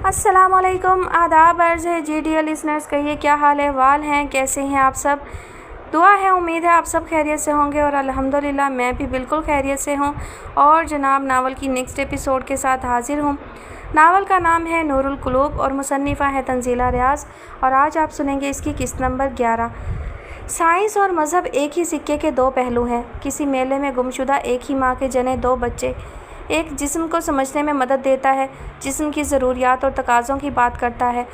अस्सलाम वालेकुम, आदाब अर्ज़ है GDL लिसनर्स। कहिए क्या हाल अहवाल हैं, कैसे हैं आप सब। दुआ है, उम्मीद है आप सब खैरियत से होंगे और अल्हम्दुलिल्लाह मैं भी बिल्कुल खैरियत से हूँ। और जनाब नावल की नेक्स्ट एपिसोड के साथ हाज़िर हूँ। नावल का नाम है नूरुल कुलूब और मुसन्निफ़ा है तंज़ीला रियाज़ और आज आप सुनेंगे इसकी किस्त नंबर 11। साइंस और मज़हब एक ही सिक्के के दो पहलू हैं। किसी मेले में गुमशुदा एक ही माँ के जने दो बच्चे। एक जिस्म को समझने में मदद देता है, जिस्म की ज़रूरियात और तकाज़ों की बात करता है।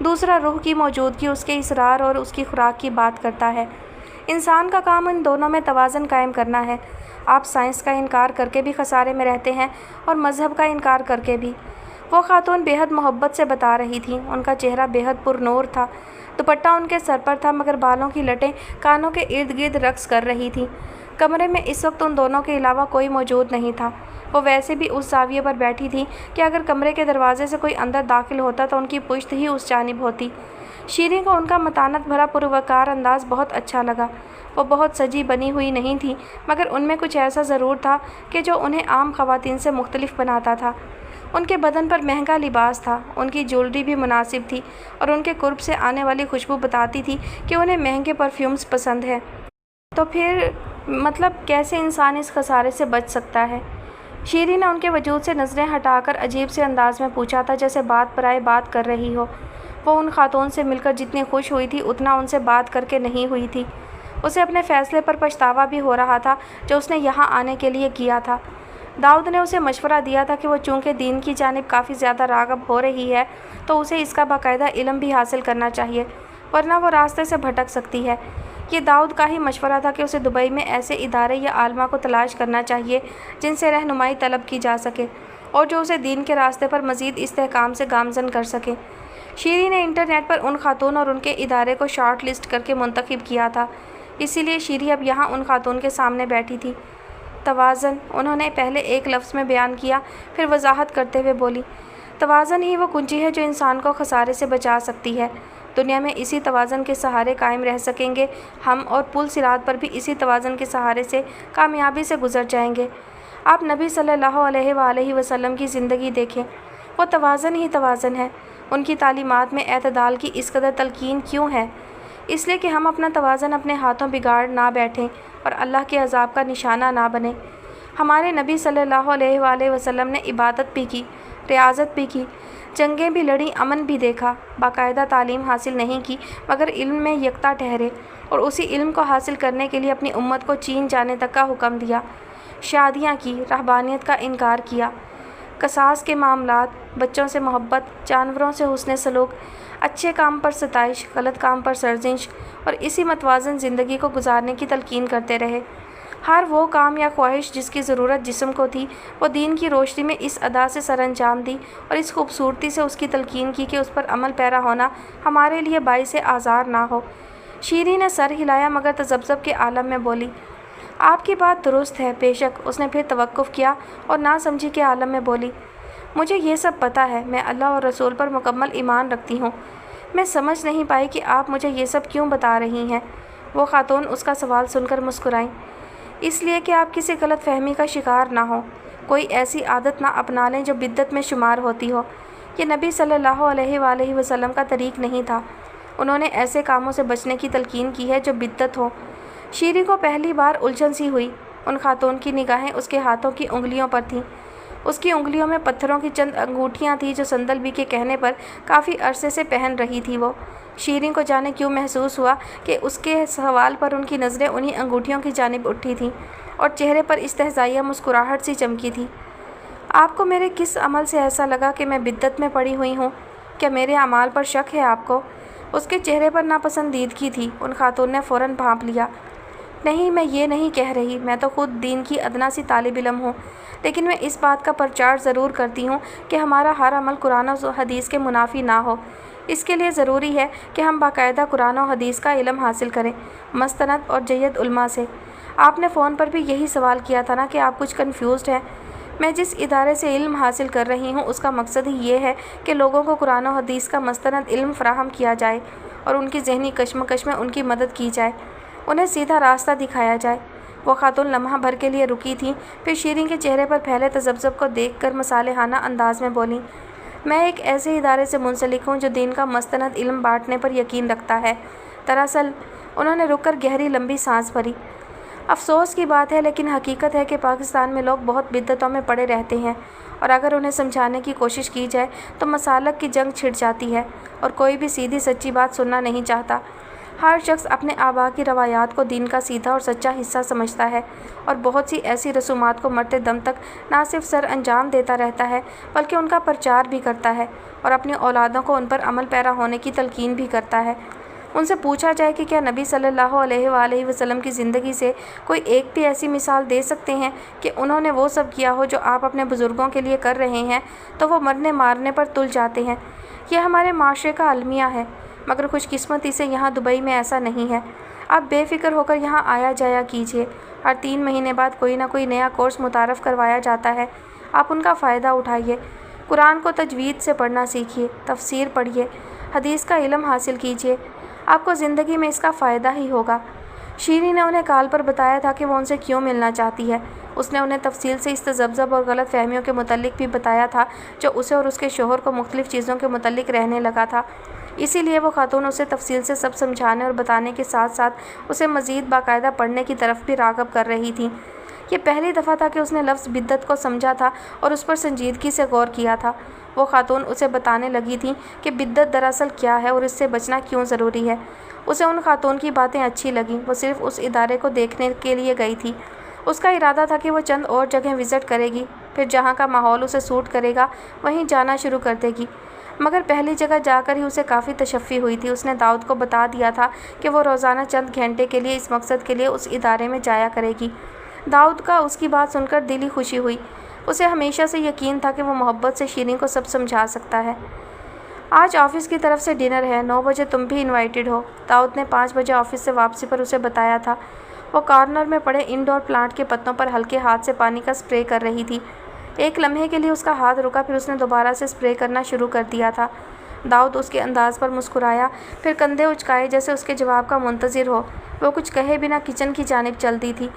दूसरा रूह की मौजूदगी, उसके इसरार और उसकी खुराक की बात करता है। इंसान का काम इन दोनों में तवाज़न कायम करना है। आप साइंस का इनकार करके भी खसारे में रहते हैं और मज़हब का इनकार करके भी। वो खातून बेहद मोहब्बत से बता रही थी। उनका चेहरा बेहद पुरनूर था। दुपट्टा उनके सर पर था मगर बालों की लटें कानों के इर्द गिर्द रक्स कर रही थी। कमरे में इस वक्त उन दोनों के अलावा कोई मौजूद नहीं था। वो वैसे भी उस ज़ाविये पर बैठी थी कि अगर कमरे के दरवाजे से कोई अंदर दाखिल होता तो उनकी पुश्त ही उस जानिब होती। शीरीं को उनका मतानत भरा पुरवकार अंदाज़ बहुत अच्छा लगा। वो बहुत सजी बनी हुई नहीं थी मगर उनमें कुछ ऐसा ज़रूर था कि जो उन्हें आम ख़वातीन से मुख्तलिफ बनाता था। उनके बदन पर महंगा लिबास था, उनकी ज्वेलरी भी मुनासिब थी और उनके कुर्ब से आने वाली खुशबू बताती थी कि उन्हें महंगे परफ्यूम्स पसंद है। तो फिर मतलब कैसे इंसान इस खसारे से बच सकता है। शीरीं ने उनके वजूद से नज़रें हटाकर अजीब से अंदाज में पूछा था, जैसे बात पराए बात कर रही हो। वो उन खातून से मिलकर जितनी खुश हुई थी उतना उनसे बात करके नहीं हुई थी। उसे अपने फ़ैसले पर पछतावा भी हो रहा था जो उसने यहाँ आने के लिए किया था। दाऊद ने उसे मशवरा दिया था कि वो चूँकि दीन की जानिब काफ़ी ज़्यादा राग़ब हो रही है तो उसे इसका बाकायदा इल्म भी हासिल करना चाहिए, वरना वो रास्ते से भटक सकती है। ये दाऊद का ही मशवरा था कि उसे दुबई में ऐसे इदारे या आलमा को तलाश करना चाहिए जिनसे रहनुमाई तलब की जा सके और जो उसे दीन के रास्ते पर मज़ीद इस्तेहकाम से गामज़न कर सके। शीरीं ने इंटरनेट पर उन खातून और उनके इदारे को शॉर्ट लिस्ट करके मुंतखब किया था, इसीलिए शीरीं अब यहाँ उन खातून के सामने बैठी थी। तवाज़न, उन्होंने पहले एक लफ्ज़ में बयान किया, फिर वजाहत करते हुए बोली, तवाज़न ही वो कुंजी है जो इंसान को खसारे से बचा सकती है। दुनिया में इसी तवाज़न के सहारे कायम रह सकेंगे हम और पुल सिरात पर भी इसी तवाज़न के सहारे से कामयाबी से गुज़र जाएंगे। आप नबी सल्लल्लाहु अलैहि वसल्लम की ज़िंदगी देखें, वो तवाज़न ही तवाज़न है। उनकी तालीमात में एतदाल की इस कदर तलकीन क्यों है? इसलिए कि हम अपना तवाज़न अपने हाथों बिगाड़ ना बैठें और अल्लाह के अज़ाब का निशाना ना बने। हमारे नबी सल्लल्लाहु अलैहि वसल्लम ने इबादत भी की, रियाज़त भी की, जंगें भी लड़ी, अमन भी देखा, बाकायदा तालीम हासिल नहीं की मगर इल्म में यकता ठहरे और उसी इल्म को हासिल करने के लिए अपनी उम्मत को चीन जाने तक का हुक्म दिया। शादियाँ की, रहबानियत का इनकार किया, कसास के मामलात, बच्चों से मोहब्बत, जानवरों से हुस्न सलूक, अच्छे काम पर सताइश, गलत काम पर सरजिश और इसी मतवाज़न ज़िंदगी को गुजारने की तलकीन करते रहे। हर वो काम या ख्वाहिश जिसकी ज़रूरत जिस्म को थी वो दीन की रोशनी में इस अदा से सरअंजाम दी और इस खूबसूरती से उसकी तलकीन की कि उस पर अमल पैरा होना हमारे लिए बाइसे आज़ार ना हो। शीरीं ने सर हिलाया मगर तज़ब्ज़ब के आलम में बोली, आपकी बात दुरुस्त है बेशक। उसने फिर तवक्कुफ़ किया और ना समझी के आलम में बोली, मुझे ये सब पता है, मैं अल्लाह और रसूल पर मुकम्मल ईमान रखती हूँ। मैं समझ नहीं पाई कि आप मुझे ये सब क्यों बता रही हैं। वो खातून उसका सवाल सुनकर मुस्कुराईं। इसलिए कि आप किसी गलत फहमी का शिकार ना हो, कोई ऐसी आदत ना अपना लें जो बिद्दत में शुमार होती हो। ये नबी सल्लल्लाहु अलैहि वसल्लम का तरीक़ नहीं था। उन्होंने ऐसे कामों से बचने की तलकीन की है जो बिद्दत हो। शीरीं को पहली बार उलझन सी हुई। उन खातून की निगाहें उसके हाथों की उंगलियों पर थीं। उसकी उंगलियों में पत्थरों की चंद अंगूठियाँ थीं जो संदलबी के कहने पर काफ़ी अरसे से पहन रही थी वो। शीरीं को जाने क्यों महसूस हुआ कि उसके सवाल पर उनकी नज़रें उन्हीं अंगूठियों की जानिब उठी थीं और चेहरे पर इस्तेहज़ाइया मुस्कुराहट सी चमकी थी। आपको मेरे किस अमल से ऐसा लगा कि मैं बिद्दत में पड़ी हुई हूँ? क्या मेरे अमाल पर शक है आपको? उसके चेहरे पर नापसंदीदगी थी। उन खातून ने फ़ौरन भांप लिया, नहीं, मैं ये नहीं कह रही, मैं तो ख़ुद दीन की अदना सी तालिब इल्म हूँ, लेकिन मैं इस बात का प्रचार ज़रूर करती हूँ कि हमारा हर अमल कुरान और हदीस के मुनाफी ना हो। इसके लिए ज़रूरी है कि हम बाकायदा कुरान और हदीस का इल्म हासिल करें, मस्तनद और जय्यद उलमा से। आपने फ़ोन पर भी यही सवाल किया था ना कि आप कुछ कन्फ्यूज़्ड हैं। मैं जिस इदारे से इल्म हासिल कर रही हूँ उसका मकसद ही ये है कि लोगों को कुरान और हदीस का मस्तनद इल्म फ़राहम किया जाए और उनकी ज़हनी कशमकश में उनकी मदद की जाए, उन्हें सीधा रास्ता दिखाया जाए। वो खातून लम्हा भर के लिए रुकी थी, फिर शीरीं के चेहरे पर फैले तज़ब्ज़ब को देखकर मसालेहाना अंदाज में बोली, میں ایک ایسے ادارے سے منسلک ہوں جو دین کا مستند علم بانٹنے پر یقین رکھتا ہے۔ دراصل انہوں نے رک کر گہری لمبی سانس بھری۔ افسوس کی بات ہے لیکن حقیقت ہے کہ پاکستان میں لوگ بہت بدعتوں میں پڑے رہتے ہیں اور اگر انہیں سمجھانے کی کوشش کی جائے تو مسالک کی جنگ چھڑ جاتی ہے اور کوئی بھی سیدھی سچی بات سننا نہیں چاہتا۔ ہر شخص اپنے آباء کی روایات کو دین کا سیدھا اور سچا حصہ سمجھتا ہے اور بہت سی ایسی رسومات کو مرتے دم تک نہ صرف سر انجام دیتا رہتا ہے بلکہ ان کا پرچار بھی کرتا ہے اور اپنی اولادوں کو ان پر عمل پیرا ہونے کی تلقین بھی کرتا ہے۔ ان سے پوچھا جائے کہ کیا نبی صلی اللہ علیہ وآلہ وسلم کی زندگی سے کوئی ایک بھی ایسی مثال دے سکتے ہیں کہ انہوں نے وہ سب کیا ہو جو آپ اپنے بزرگوں کے لیے کر رہے ہیں، تو وہ مرنے مارنے پر تل جاتے ہیں۔ یہ ہمارے معاشرے کا المیہ ہے، مگر خوش قسمتی سے یہاں دبئی میں ایسا نہیں ہے۔ آپ بے فکر ہو کر یہاں آیا جایا کیجیے۔ ہر 3 مہینے بعد کوئی نہ کوئی نیا کورس متعارف کروایا جاتا ہے، آپ ان کا فائدہ اٹھائیے۔ قرآن کو تجوید سے پڑھنا سیکھیے، تفسیر پڑھیے، حدیث کا علم حاصل کیجیے، آپ کو زندگی میں اس کا فائدہ ہی ہوگا۔ شیریں نے انہیں کال پر بتایا تھا کہ وہ ان سے کیوں ملنا چاہتی ہے۔ اس نے انہیں تفصیل سے اس تذبذب اور غلط فہمیوں کے متعلق بھی بتایا تھا جو اسے اور اس کے شوہر کو مختلف چیزوں کے متعلق رہنے لگا تھا۔ اسی لیے وہ خاتون اسے تفصیل سے سب سمجھانے اور بتانے کے ساتھ ساتھ اسے مزید باقاعدہ پڑھنے کی طرف بھی راغب کر رہی تھیں۔ یہ پہلی دفعہ تھا کہ اس نے لفظ بدعت کو سمجھا تھا اور اس پر سنجیدگی سے غور کیا تھا۔ وہ خاتون اسے بتانے لگی تھیں کہ بدعت دراصل کیا ہے اور اس سے بچنا کیوں ضروری ہے۔ اسے ان خاتون کی باتیں اچھی لگیں۔ وہ صرف اس ادارے کو دیکھنے کے لیے گئی تھی۔ اس کا ارادہ تھا کہ وہ چند اور جگہیں وزٹ کرے گی، پھر جہاں کا ماحول اسے سوٹ کرے گا وہیں جانا شروع کر دے گی۔ مگر پہلی جگہ جا کر ہی اسے کافی تشفی ہوئی تھی۔ اس نے داؤد کو بتا دیا تھا کہ وہ روزانہ چند گھنٹے کے لیے اس مقصد کے لیے اس ادارے میں جایا کرے گی۔ داؤد کا اس کی بات سن کر دلی خوشی ہوئی۔ اسے ہمیشہ سے یقین تھا کہ وہ محبت سے شیریں کو سب سمجھا سکتا ہے۔ آج آفس کی طرف سے ڈنر ہے، 9 بجے تم بھی انوائٹڈ ہو، داؤد نے 5 بجے آفس سے واپسی پر اسے بتایا تھا۔ وہ کارنر میں پڑے انڈور پلانٹ کے پتوں پر ہلکے ہاتھ سے پانی کا سپرے کر رہی تھی۔ ایک لمحے کے لیے اس کا ہاتھ رکا، پھر اس نے دوبارہ سے سپرے کرنا شروع کر دیا تھا۔ داؤد اس کے انداز پر مسکرایا، پھر کندھے اچکائے جیسے اس کے جواب کا منتظر ہو۔ وہ کچھ کہے بنا کچن کی جانب چل دی تھی۔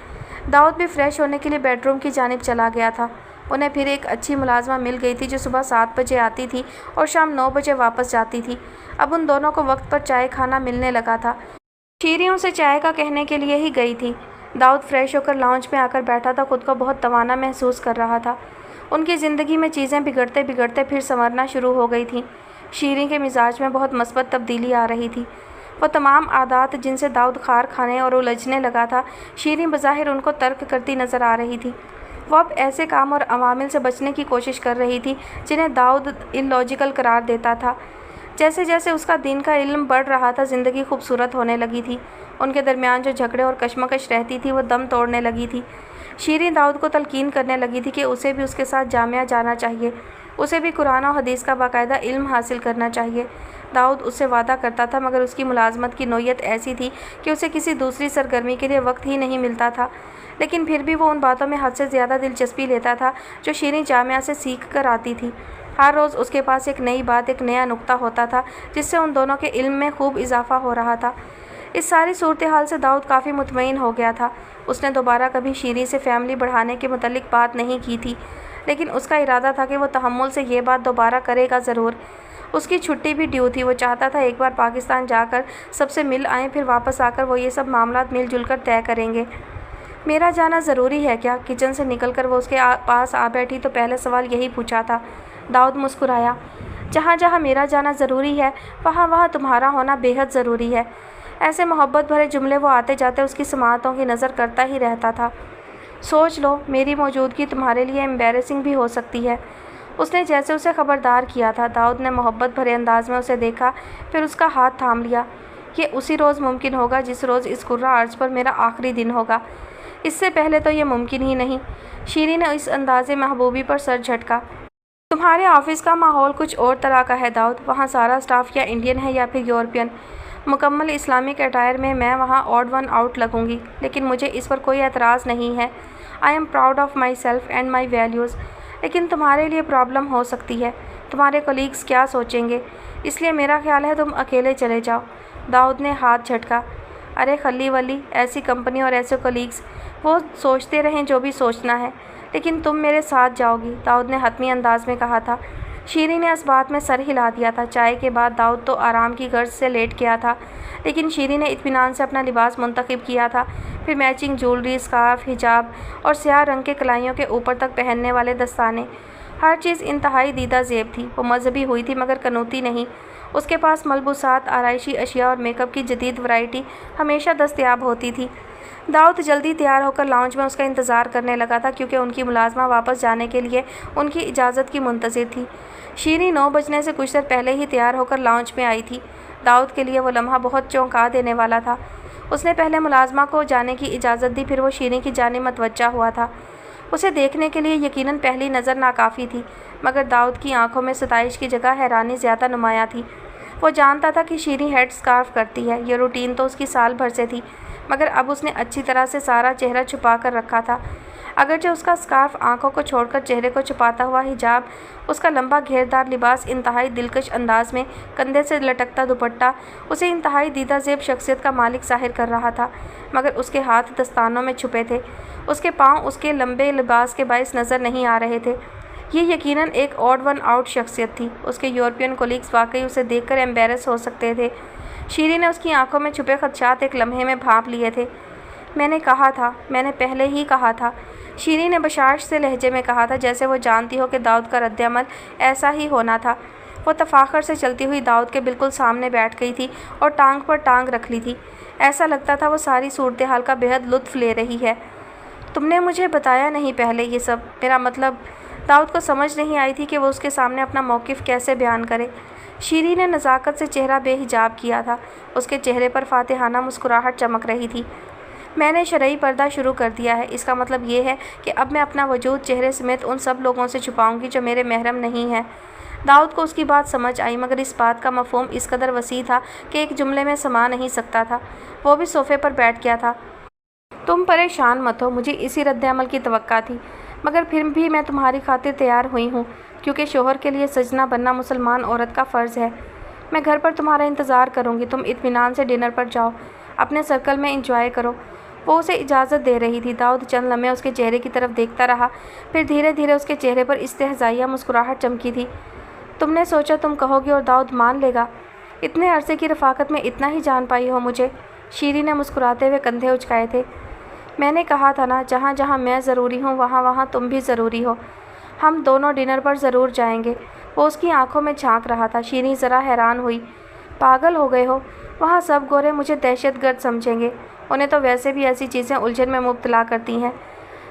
داؤد بھی فریش ہونے کے لیے بیڈ روم کی جانب چلا گیا تھا۔ انہیں پھر ایک اچھی ملازمہ مل گئی تھی جو صبح 7 بجے آتی تھی اور شام 9 بجے واپس جاتی تھی۔ اب ان دونوں کو وقت پر چائے کھانا ملنے لگا تھا۔ شیریں اسے چائے کا کہنے کے لیے ہی گئی تھی۔ داؤد فریش ہو کر لاؤنج میں آ کر بیٹھا تھا، خود کو بہت توانا محسوس کر رہا تھا۔ ان کی زندگی میں چیزیں بگڑتے بگڑتے پھر سنورنا شروع ہو گئی تھیں۔ شیریں کے مزاج میں بہت مثبت تبدیلی آ رہی تھی۔ وہ تمام عادات جن سے داؤد خار کھانے اور الجھنے لگا تھا، شیریں بظاہر ان کو ترک کرتی نظر آ رہی تھی۔ وہ اب ایسے کام اور عوامل سے بچنے کی کوشش کر رہی تھی جنہیں داؤد ان لاجیکل قرار دیتا تھا۔ جیسے جیسے اس کا دین کا علم بڑھ رہا تھا، زندگی خوبصورت ہونے لگی تھی۔ ان کے درمیان جو جھگڑے اور کشمکش رہتی تھی وہ دم توڑنے لگی تھی۔ شیریں داؤد کو تلقین کرنے لگی تھی کہ اسے بھی اس کے ساتھ جامعہ جانا چاہیے، اسے بھی قرآن و حدیث کا باقاعدہ علم حاصل کرنا چاہیے۔ داؤد اس سے وعدہ کرتا تھا مگر اس کی ملازمت کی نوعیت ایسی تھی کہ اسے کسی دوسری سرگرمی کے لیے وقت ہی نہیں ملتا تھا، لیکن پھر بھی وہ ان باتوں میں حد سے زیادہ دلچسپی لیتا تھا جو شیریں جامعہ سے سیکھ کر آتی تھی۔ ہر روز اس کے پاس ایک نئی بات، ایک نیا نکتہ ہوتا تھا جس سے ان دونوں کے علم میں خوب اضافہ ہو رہا تھا۔ اس ساری صورتحال سے داؤد کافی مطمئن ہو گیا تھا۔ اس نے دوبارہ کبھی شیریں سے فیملی بڑھانے کے متعلق بات نہیں کی تھی، لیکن اس کا ارادہ تھا کہ وہ تحمل سے یہ بات دوبارہ کرے گا ضرور۔ اس کی چھٹی بھی ڈیو تھی۔ وہ چاہتا تھا ایک بار پاکستان جا کر سب سے مل آئیں، پھر واپس آ کر وہ یہ سب معاملات مل جل کر طے کریں گے۔ میرا جانا ضروری ہے کیا؟ کچن سے نکل کر وہ اس کے پاس آ بیٹھی تو پہلا سوال یہی پوچھا تھا۔ داؤد مسکرایا۔ جہاں جہاں میرا جانا ضروری ہے وہاں وہاں تمہارا ہونا بے حد ضروری ہے۔ ایسے محبت بھرے جملے وہ آتے جاتے اس کی سماعتوں کی نظر کرتا ہی رہتا تھا۔ سوچ لو، میری موجودگی تمہارے لیے ایمبیرسنگ بھی ہو سکتی ہے۔ اس نے جیسے اسے خبردار کیا تھا۔ داؤد نے محبت بھرے انداز میں اسے دیکھا، پھر اس کا ہاتھ تھام لیا۔ یہ اسی روز ممکن ہوگا جس روز اس کرہ ارض پر میرا آخری دن ہوگا، اس سے پہلے تو یہ ممکن ہی نہیں۔ شیریں نے اس انداز محبوبی پر سر جھٹکا۔ تمہارے آفس کا ماحول کچھ اور طرح کا ہے داؤد، وہاں سارا اسٹاف یا انڈین ہے یا پھر یورپین۔ مکمل اسلامک اٹائر میں میں وہاں آڈ ون آؤٹ لگوں گی، لیکن مجھے اس پر کوئی اعتراض نہیں ہے۔ I am proud of my self and my values. لیکن تمہارے لیے پرابلم ہو سکتی ہے، تمہارے کولیگز کیا سوچیں گے، اس لیے میرا خیال ہے تم اکیلے چلے جاؤ۔ داؤد نے ہاتھ جھٹکا۔ ارے خلی ولی، ایسی کمپنی اور ایسے کولیگز، وہ سوچتے رہیں جو بھی سوچنا ہے، لیکن تم میرے ساتھ جاؤ گی، داؤد نے حتمی انداز میں کہا تھا۔ शीरी ने इस बात में सर हिला दिया था। चाय के बाद दाऊद तो आराम की गर्ज से लेट गया था, लेकिन शीरी ने इत्मीनान से अपना लिबास मुंतखब किया था। फिर मैचिंग ज्वेलरी, स्कार्फ, हिजाब और स्याह रंग के कलाइयों के ऊपर तक पहनने वाले दस्ताने, हर चीज़ इंतहाई दीदा ज़ेब थी। वो मजहबी हुई थी मगर कनूती नहीं। उसके पास मलबूसात, आराइशी अशिया और मेकअप की जदीद वैरायटी हमेशा दस्तयाब होती थी। दाऊद जल्दी तैयार होकर लाउंज में उसका इंतज़ार करने लगा था, क्योंकि उनकी मुलाजमा वापस जाने के लिए उनकी इजाज़त की मुंतज़िर थी। शीरी 9 बजने से कुछ देर पहले ही तैयार होकर लाउंज में आई थी। दाऊद के लिए वो लम्हा बहुत चौंका देने वाला था। उसने पहले मुलाजमा को जाने की इजाज़त दी, फिर वो शीरी की जानिब मतवज्जा हुआ था। उसे देखने के लिए यकीनन पहली नज़र नाकाफ़ी थी, मगर दाऊद की आंखों में सताइश की जगह हैरानी ज़्यादा नुमायाँ थी। वो जानता था कि शीरी हेड स्कार्फ करती है। ये रूटीन तो उसकी साल भर से थी, मगर अब उसने अच्छी तरह से सारा चेहरा छुपा कर रखा था। अगरचे उसका स्कार्फ आंखों को छोड़कर चेहरे को छुपाता हुआ हिजाब, उसका लंबा घेरदार लिबास, इंतहाई दिलकश अंदाज में कंधे से लटकता दुपट्टा उसे इंतहाई दीदा ज़ेब शख्सियत का मालिक ज़ाहिर कर रहा था, मगर उसके हाथ दस्तानों में छुपे थे। उसके पाँव उसके लंबे लिबास के बाइस नज़र नहीं आ रहे थे। ये यकीनन एक ऑड वन आउट शख्सियत थी। उसके यूरोपियन कोलीग्स वाकई उसे देखकर एम्बेरस हो सकते थे। शीरी ने उसकी आंखों में छुपे खदशात एक लम्हे में भांप लिए थे। मैंने कहा था, मैंने पहले ही कहा था, शीरी ने बशाश से लहजे में कहा था, जैसे वो जानती हो कि दाऊद का रद्द-ए-अमल ऐसा ही होना था। वो तफाखर से चलती हुई दाऊद के बिल्कुल सामने बैठ गई थी और टांग पर टांग रख ली थी। ऐसा लगता था वो सारी सूरत हाल का बेहद लुत्फ़ ले रही है। तुमने मुझे बताया नहीं पहले ये सब। मेरा मतलब, दाऊद को समझ नहीं आई थी कि वो उसके सामने अपना मौक़िफ़ कैसे बयान करे। शीरी ने नज़ाकत से चेहरा बेहिजाब किया था। उसके चेहरे पर फातिहाना मुस्कुराहट चमक रही थी। मैंने शरई पर्दा शुरू कर दिया है। इसका मतलब ये है कि अब मैं अपना वजूद चेहरे समेत उन सब लोगों से छुपाऊंगी जो मेरे महरम नहीं हैं। दाऊद को उसकी बात समझ आई, मगर इस बात का मफ़हूम इस कदर वसी था कि एक जुमले में समा नहीं सकता था। वो भी सोफ़े पर बैठ गया था। तुम परेशान मत हो, मुझे इसी रद्द-ए-अमल की तवक्का थी, मगर फिर भी मैं तुम्हारी खातिर तैयार हुई हूँ, क्योंकि शोहर के लिए सजना बनना मुसलमान औरत का फ़र्ज़ है। मैं घर पर तुम्हारा इंतज़ार करूँगी। तुम इत्मीनान से डिनर पर जाओ, अपने सर्कल में इंजॉय करो। वो उसे इजाज़त दे रही थी। दाऊद चंद लम्हे उसके चेहरे की तरफ देखता रहा, फिर धीरे धीरे उसके चेहरे पर इस्तेहज़ाइया मुस्कुराहट चमकी थी। तुमने सोचा तुम कहोगी और दाऊद मान लेगा? इतने अरसे की रफ़ाकत में इतना ही जान पाई हो मुझे? शीरी ने मुस्कुराते हुए कंधे उचकाए थे। मैंने कहा था ना, जहाँ जहाँ मैं ज़रूरी हूँ वहाँ वहाँ तुम भी ज़रूरी हो। हम दोनों डिनर पर ज़रूर जाएंगे। वो उसकी आंखों में झांक रहा था। शीरी ज़रा हैरान हुई। पागल हो गए हो? वहाँ सब गोरे मुझे दहशतगर्द समझेंगे। उन्हें तो वैसे भी ऐसी चीज़ें उलझन में मुब्तला करती हैं।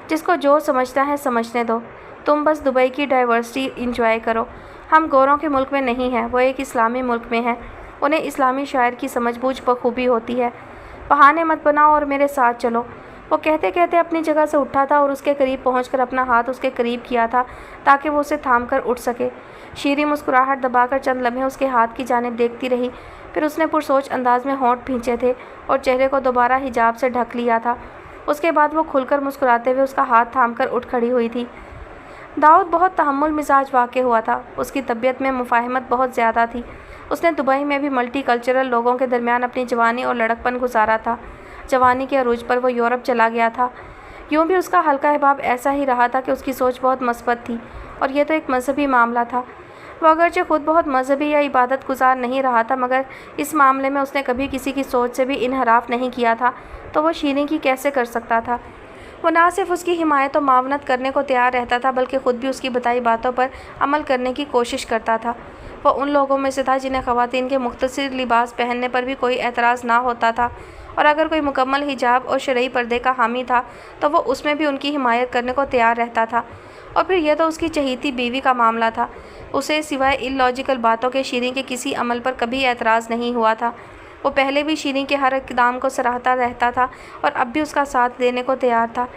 जिसको जो समझता है समझने दो। तुम बस दुबई की डाइवर्सिटी इंजॉय करो। हम गोरों के मुल्क में नहीं हैं, वो एक इस्लामी मुल्क में हैं। उन्हें इस्लामी शायर की समझबूझ बखूबी होती है। बहाने मत बनाओ और मेरे साथ चलो। वो कहते कहते अपनी जगह से उठा था और उसके करीब पहुंचकर अपना हाथ उसके करीब किया था ताकि वो उसे थाम कर उठ सके। शीरी मुस्कुराहट दबाकर चंद लम्हे उसके हाथ की जानिब देखती रही, फिर उसने पुरसोच अंदाज में होंठ भींचे थे और चेहरे को दोबारा हिजाब से ढक लिया था। उसके बाद वो खुलकर मुस्कुराते हुए उसका हाथ थाम कर उठ खड़ी हुई थी। दाऊद बहुत तहम्मुल मिजाज वाक़ हुआ था। उसकी तबीयत में मुफाहमत बहुत ज़्यादा थी। उसने दुबई में भी मल्टी कल्चरल लोगों के दरमियान अपनी जवानी और लड़कपन गुजारा था। जवानी के अरूज पर वो यूरोप चला गया था। यूँ भी उसका हल्का हिबाब ऐसा ही रहा था कि उसकी सोच बहुत मस्बत थी, और यह तो एक मजहबी मामला था। वो अगरचे खुद बहुत मजहबी या इबादत गुजार नहीं रहा था, मगर इस मामले में उसने कभी किसी की सोच से भी इनहराफ नहीं किया था, तो वो शीरी की कैसे कर सकता था? वो ना सिर्फ उसकी हिमायत और मावनत करने को तैयार रहता था, बल्कि ख़ुद भी उसकी बताई बातों पर अमल करने की कोशिश करता था। वो उन लोगों में से था जिन्हें ख़वातीन के मुख्तसर लिबास पहनने पर भी कोई एतराज़ ना होता था, और अगर कोई मुकम्मल हिजाब और शरई पर्दे का हामी था तो वो उसमें भी उनकी हिमायत करने को तैयार रहता था। और फिर यह तो उसकी चहीती बीवी का मामला था। उसे सिवाय इलॉजिकल बातों के शीरी के किसी अमल पर कभी एतराज़ नहीं हुआ था। वो पहले भी शीरी के हर इक़दाम को सराहता रहता था और अब भी उसका साथ देने को तैयार था।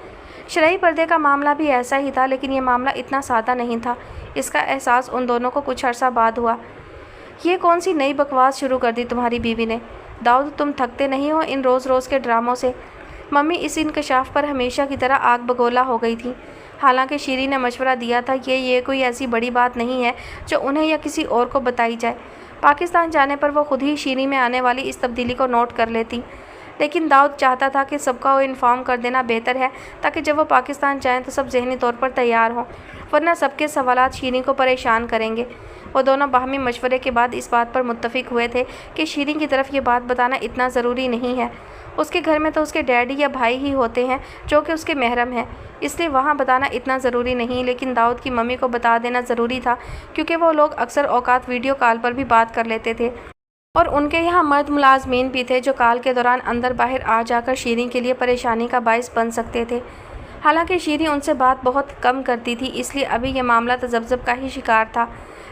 शरई पर्दे का मामला भी ऐसा ही था, लेकिन यह मामला इतना सादा नहीं था। इसका एहसास उन दोनों को कुछ अर्सा बाद हुआ। ये कौन सी नई बकवास शुरू कर दी तुम्हारी बीवी ने? दाऊद, तुम थकते नहीं हो इन रोज़ रोज़ के ड्रामों से? मम्मी इस इंकशाफ पर हमेशा की तरह आग बगोला हो गई थी। हालांकि शीरी ने मशवरा दिया था कि ये कोई ऐसी बड़ी बात नहीं है जो उन्हें या किसी और को बताई जाए। पाकिस्तान जाने पर वो खुद ही शीरी में आने वाली इस तब्दीली को नोट कर लेती, लेकिन दाऊद चाहता था कि सबका वो इन्फॉर्म कर देना बेहतर है, ताकि जब वो पाकिस्तान जाएँ तो सब जहनी तौर पर तैयार हों। वरना सबके सवालात शीरीं को परेशान करेंगे। वो दोनों बाहमी मशवरे के बाद इस बात पर मुत्तफिक हुए थे कि शीरीं की तरफ ये बात बताना इतना ज़रूरी नहीं है। उसके घर में तो उसके डैडी या भाई ही होते हैं जो कि उसके महरम हैं, इसलिए वहाँ बताना इतना ज़रूरी नहीं। लेकिन दाऊद की मम्मी को बता देना ज़रूरी था, क्योंकि वो लोग अक्सर औकात वीडियो कॉल पर भी बात कर लेते थे और उनके यहाँ मर्द मुलाजमीन भी थे जो कॉल के दौरान अंदर बाहर आ जाकर शीरीं के लिए परेशानी का बाइस बन सकते थे। हालांकि शीरीं उनसे बात बहुत कम करती थी, इसलिए अभी यह मामला तजब्ज़ुब का ही शिकार था।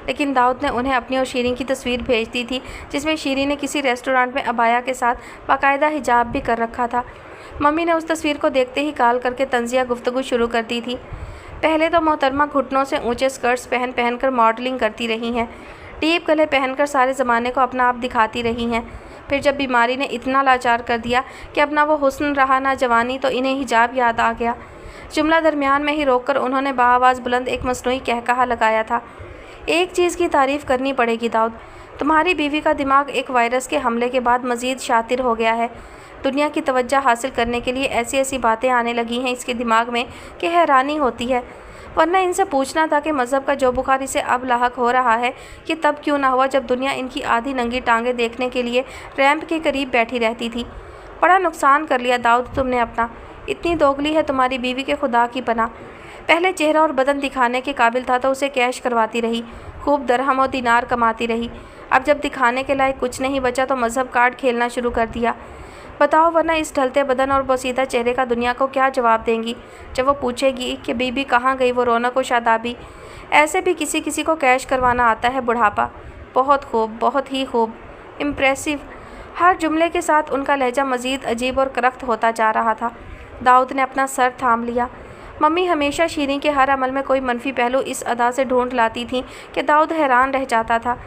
लेकिन दाऊद ने उन्हें अपनी और शीरीं की तस्वीर भेज दी थी, जिसमें शीरीं ने किसी रेस्टोरेंट में अबाया के साथ बाकायदा हिजाब भी कर रखा था। मम्मी ने उस तस्वीर को देखते ही कॉल करके तंजिया गुफ्तगू शुरू कर दी थी। पहले तो मोहतरमा घुटनों से ऊंचे स्कर्ट्स पहन कर मॉडलिंग करती रही हैं, डीप गले पहनकर सारे ज़माने को अपना आप दिखाती रही हैं। फिर जब बीमारी ने इतना लाचार कर दिया कि अपना वो हुस्न रहा ना जवानी, तो इन्हें हिजाब याद आ गया। जुमला दरमियान में ही रोककर उन्होंने बाआवाज़ बुलंद एक मसनूई कहकहा लगाया था, एक चीज़ की तारीफ़ करनी पड़ेगी दाऊद, तुम्हारी बीवी का दिमाग एक वायरस के हमले के बाद मज़ीद शातिर हो गया है। दुनिया की तवज्जो हासिल करने के लिए ऐसी ऐसी बातें आने लगी हैं इसके दिमाग में कि हैरानी होती है। वरना इनसे पूछना था कि मज़हब का जो बुखार इसे अब लाहक हो रहा है, कि तब क्यों ना हुआ जब दुनिया इनकी आधी नंगी टांगें देखने के लिए रैंप के करीब बैठी रहती थी। बड़ा नुकसान कर लिया दाऊद तुमने अपना, इतनी दोगली है तुम्हारी बीवी के खुदा की पनाह। पहले चेहरा और बदन दिखाने के काबिल था तो उसे कैश करवाती रही, खूब दरहम और दिनार कमाती रही। अब जब दिखाने के लायक कुछ नहीं बचा तो मज़हब कार्ड खेलना शुरू कर दिया। बताओ, वरना इस ढलते बदन और बोसीदा चेहरे का दुनिया को क्या जवाब देंगी जब वो पूछेगी कि बीबी कहाँ गई वो रौनक व शादाबी। ऐसे भी किसी किसी को कैश करवाना आता है बुढ़ापा। बहुत खूब, बहुत ही खूब, इम्प्रेसिव। हर जुमले के साथ उनका लहजा मज़ीद अजीब और करख्त होता जा रहा था। दाऊद ने अपना सर थाम लिया। मम्मी हमेशा शीरीं के हर अमल में कोई मनफी पहलू इस अदा से ढूंढ लाती थी कि दाऊद हैरान रह जाता था।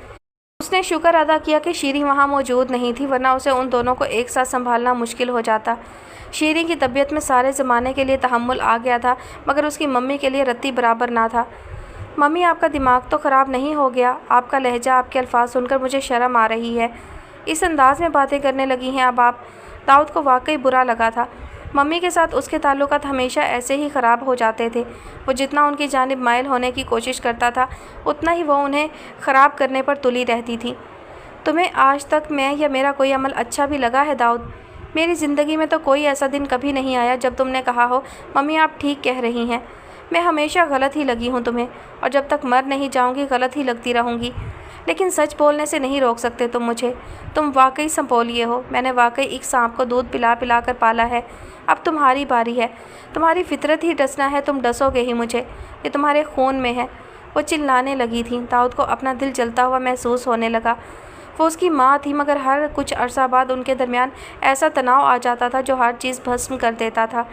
उसने शुक्र अदा किया कि शीरीं वहाँ मौजूद नहीं थी, वरना उसे उन दोनों को एक साथ संभालना मुश्किल हो जाता। शीरीं की तबीयत में सारे ज़माने के लिए तहम्मुल आ गया था, मगर उसकी मम्मी के लिए रत्ती बराबर ना था। मम्मी, आपका दिमाग तो ख़राब नहीं हो गया? आपका लहजा, आपके अल्फाज सुनकर मुझे शर्म आ रही है। इस अंदाज में बातें करने लगी हैं अब आप। दाऊद को वाकई बुरा लगा था। मम्मी के साथ उसके ताल्लुकात हमेशा ऐसे ही ख़राब हो जाते थे। वो जितना उनकी जानिब माइल होने की कोशिश करता था, उतना ही वो उन्हें ख़राब करने पर तुली रहती थी। तुम्हें आज तक मैं या मेरा कोई अमल अच्छा भी लगा है दाऊद? मेरी ज़िंदगी में तो कोई ऐसा दिन कभी नहीं आया जब तुमने कहा हो मम्मी आप ठीक कह रही हैं। मैं हमेशा गलत ही लगी हूँ तुम्हें, और जब तक मर नहीं जाऊँगी गलत ही लगती रहूँगी। लेकिन सच बोलने से नहीं रोक सकते तुम मुझे। तुम वाकई संपोलिए हो। मैंने वाकई एक सांप को दूध पिला पिला कर पाला है। अब तुम्हारी बारी है। तुम्हारी फितरत ही डसना है, तुम डसोगे ही मुझे, ये तुम्हारे खून में है। वो चिल्लाने लगी थी। दाऊद को अपना दिल जलता हुआ महसूस होने लगा। वो उसकी माँ थी, मगर हर कुछ अरसा बाद उनके दरमियान ऐसा तनाव आ जाता था जो हर चीज़ भस्म कर देता था।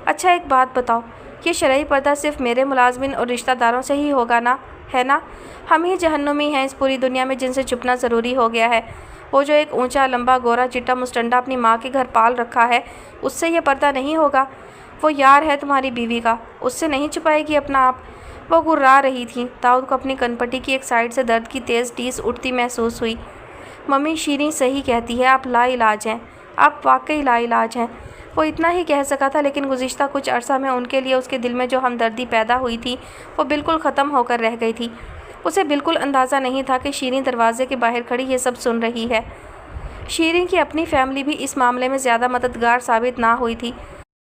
अच्छा एक बात बताओ, ये शरई पर्दा सिर्फ मेरे मुलाजमिन और रिश्तेदारों से ही होगा ना, है ना? हम ही जहन्नुमी हैं इस पूरी दुनिया में जिनसे छुपना ज़रूरी हो गया है। वो जो एक ऊंचा लंबा गोरा चिट्टा मुस्टंडा अपनी माँ के घर पाल रखा है, उससे ये पर्दा नहीं होगा? वो यार है तुम्हारी बीवी का, उससे नहीं छुपाएगी अपना आप? वो गुर्रा रही थी। दाऊद को अपनी कनपटी की एक साइड से दर्द की तेज़ टीस उठती महसूस हुई। मम्मी शीरीं सही कहती है, आप लाइलाज हैं, आप वाकई लाइलाज हैं। वो इतना ही कह सका था, लेकिन गुज़िश्ता कुछ अरसा में उनके लिए उसके दिल में जो हमदर्दी पैदा हुई थी वो बिल्कुल ख़त्म होकर रह गई थी। उसे बिल्कुल अंदाज़ा नहीं था कि शीरीं दरवाजे के बाहर खड़ी ये सब सुन रही है। शीरीं की अपनी फैमिली भी इस मामले में ज़्यादा मददगार साबित ना हुई थी।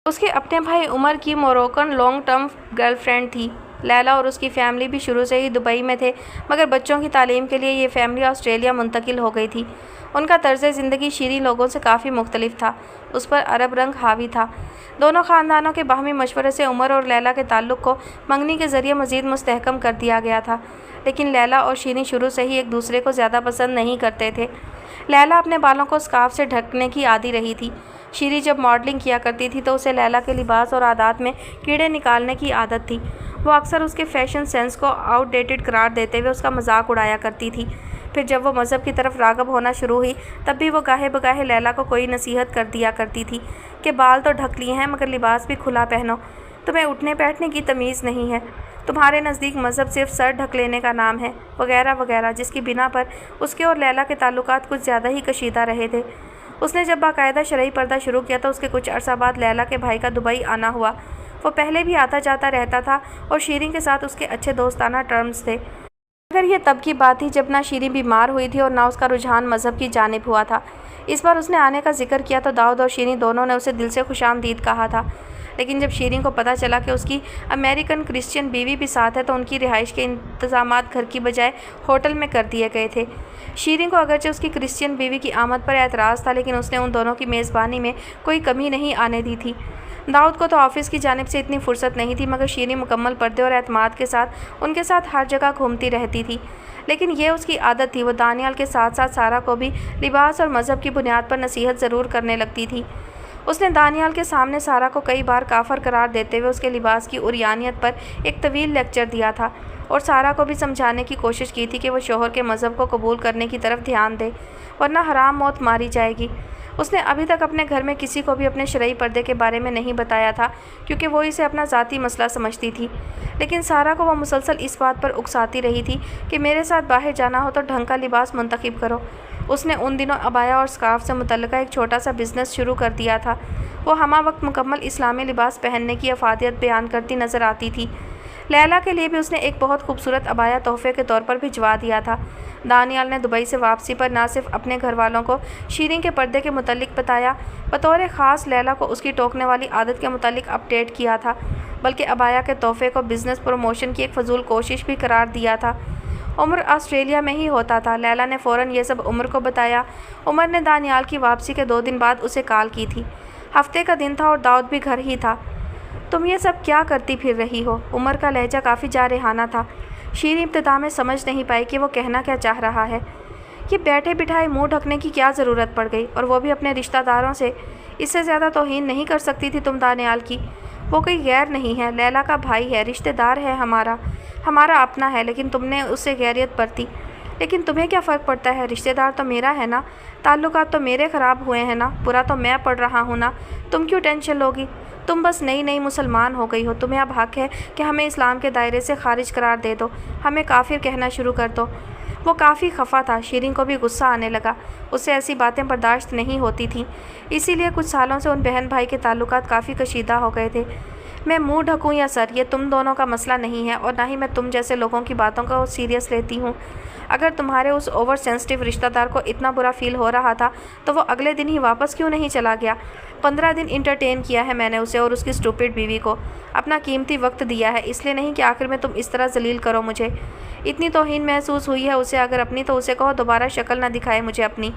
उसके अपने भाई उमर की मोरक्कन लॉन्ग टर्म गर्लफ्रेंड थी। लैला और उसकी फ़ैमिली भी शुरू से ही दुबई में थे, मगर बच्चों की तालीम के लिए ये फैमिली ऑस्ट्रेलिया मुंतकिल हो गई थी। उनका तर्ज़ ज़िंदगी शीरीं लोगों से काफ़ी मुख्तलिफ था। उस पर अरब रंग हावी था। दोनों ख़ानदानों के बाहमी मशवरे से उमर और लैला के ताल्लुक़ को मंगनी के ज़रिए मज़ीद मुस्तहकम कर दिया गया था। लेकिन लैला और शीरीं शुरू से ही एक दूसरे को ज़्यादा पसंद नहीं करते थे। लैला अपने बालों को स्कार्फ से ढकने की आदी रही थी। शीरीं जब मॉडलिंग किया करती थी तो उसे लैला के लिबास और आदात में कीड़े निकालने की आदत थी। वो अक्सर उसके फ़ैशन सेंस को आउटडेटेड करार देते हुए उसका मजाक उड़ाया करती थी। फिर जब वो मज़हब की तरफ राग़ब होना शुरू हुई, तब भी वो गाहे बगाहे लैला को कोई नसीहत कर दिया करती थी कि बाल तो ढक लिए हैं, मगर लिबास भी खुला पहनो, तुम्हें उठने बैठने की तमीज़ नहीं है, तुम्हारे नज़दीक मज़हब सिर्फ सर ढक लेने का नाम है, वगैरह वगैरह, जिसकी बिना पर उसके और लैला के ताल्लुकात कुछ ज़्यादा ही कशीदा रहे थे। उसने जब बाकायदा शरई पर्दा शुरू किया तो उसके कुछ अरसा बाद लैला के भाई का दुबई आना हुआ। وہ پہلے بھی آتا جاتا رہتا تھا اور شیریں کے ساتھ اس کے اچھے دوستانہ ٹرمز تھے، مگر یہ تب کی بات تھی جب نہ شیریں بیمار ہوئی تھی اور نہ اس کا رجحان مذہب کی جانب ہوا تھا۔ اس بار اس نے آنے کا ذکر کیا تو داؤد اور شیریں دونوں نے اسے دل سے خوش آمدید کہا تھا، لیکن جب شیریں کو پتہ چلا کہ اس کی امریکن کرسچین بیوی بھی ساتھ ہے تو ان کی رہائش کے انتظامات گھر کی بجائے ہوٹل میں کر دیے گئے تھے۔ شیریں کو اگرچہ اس کی کرسچین بیوی کی آمد پر اعتراض تھا، لیکن اس نے ان دونوں کی میزبانی میں کوئی کمی نہیں آنے دی تھی۔ داؤد کو تو آفس کی جانب سے اتنی فرصت نہیں تھی، مگر شیریں مکمل پردے اور اعتماد کے ساتھ ان کے ساتھ ہر جگہ گھومتی رہتی تھی، لیکن یہ اس کی عادت تھی۔ وہ دانیال کے ساتھ ساتھ سارہ کو بھی لباس اور مذہب کی بنیاد پر نصیحت ضرور کرنے لگتی تھی۔ اس نے دانیال کے سامنے سارہ کو کئی بار کافر قرار دیتے ہوئے اس کے لباس کی عریانیت پر ایک طویل لیکچر دیا تھا اور سارہ کو بھی سمجھانے کی کوشش کی تھی کہ وہ شوہر کے مذہب کو قبول کرنے کی طرف دھیان دے، ورنہ حرام موت ماری جائے گی۔ اس نے ابھی تک اپنے گھر میں کسی کو بھی اپنے شرعی پردے کے بارے میں نہیں بتایا تھا، کیونکہ وہ اسے اپنا ذاتی مسئلہ سمجھتی تھی، لیکن سارہ کو وہ مسلسل اس بات پر اکساتی رہی تھی کہ میرے ساتھ باہر جانا ہو تو ڈھنگ کا لباس منتخب کرو۔ اس نے ان دنوں عبایا اور اسکارف سے متعلقہ ایک چھوٹا سا بزنس شروع کر دیا تھا۔ وہ ہمہ وقت مکمل اسلامی لباس پہننے کی افادیت بیان کرتی نظر آتی تھی۔ لیلا کے لیے بھی اس نے ایک بہت خوبصورت عبایا تحفے کے طور پر بھجوا دیا تھا۔ دانیال نے دبئی سے واپسی پر نہ صرف اپنے گھر والوں کو شیریں کے پردے کے متعلق بتایا، بطور خاص لیلا کو اس کی ٹوکنے والی عادت کے متعلق اپڈیٹ کیا تھا، بلکہ عبایا کے تحفے کو بزنس پروموشن کی ایک فضول کوشش بھی قرار دیا تھا۔ عمر آسٹریلیا میں ہی ہوتا تھا۔ لیلا نے فوراً یہ سب عمر کو بتایا۔ عمر نے دانیال کی واپسی کے 2 دن بعد اسے کال کی تھی۔ ہفتے کا دن تھا اور داؤد بھی گھر ہی تھا۔ تم یہ سب کیا کرتی پھر رہی ہو؟ عمر کا لہجہ کافی جارحانہ تھا۔ شیریں ابتدا میں سمجھ نہیں پائی کہ وہ کہنا کیا چاہ رہا ہے۔ یہ بیٹھے بٹھائے منہ ڈھکنے کی کیا ضرورت پڑ گئی، اور وہ بھی اپنے رشتہ داروں سے؟ اس سے زیادہ توہین نہیں کر سکتی تھی تم دانیال کی؟ وہ کوئی غیر نہیں ہے، لیلا کا بھائی ہے، رشتہ دار ہے، ہمارا اپنا ہے، لیکن تم نے اس سے غیریت برتی۔ لیکن تمہیں کیا فرق پڑتا ہے؟ رشتہ دار تو میرا ہے نا، تعلقات تو میرے خراب ہوئے ہیں نا، برا تو میں پڑ رہا ہوں نا، تم کیوں ٹینشن لوگی؟ تم بس نئی مسلمان ہو گئی ہو، تمہیں اب حق ہے کہ ہمیں اسلام کے دائرے سے خارج قرار دے دو، ہمیں کافر کہنا شروع کر دو۔ وہ کافی خفا تھا۔ شیریں کو بھی غصہ آنے لگا، اس سے ایسی باتیں برداشت نہیں ہوتی تھیں، اسی لیے کچھ سالوں سے ان بہن بھائی کے تعلقات کافی کشیدہ ہو گئے تھے۔ میں منہ ڈھکوں یا سر، یہ تم دونوں کا مسئلہ نہیں ہے، اور نہ ہی میں تم جیسے لوگوں کی باتوں کو سیریس لیتی ہوں۔ اگر تمہارے اس اوور سینسٹیو رشتہ دار کو اتنا برا فیل ہو رہا تھا تو وہ اگلے دن ہی واپس کیوں نہیں چلا گیا؟ 15 دن انٹرٹین کیا ہے میں نے اسے اور اس کی اسٹوپڈ بیوی کو، اپنا قیمتی وقت دیا ہے، اس لیے نہیں کہ آخر میں تم اس طرح ذلیل کرو مجھے۔ اتنی توہین محسوس ہوئی ہے اسے، اگر اپنی تو اسے کہو دوبارہ شکل نہ دکھائے مجھے اپنی۔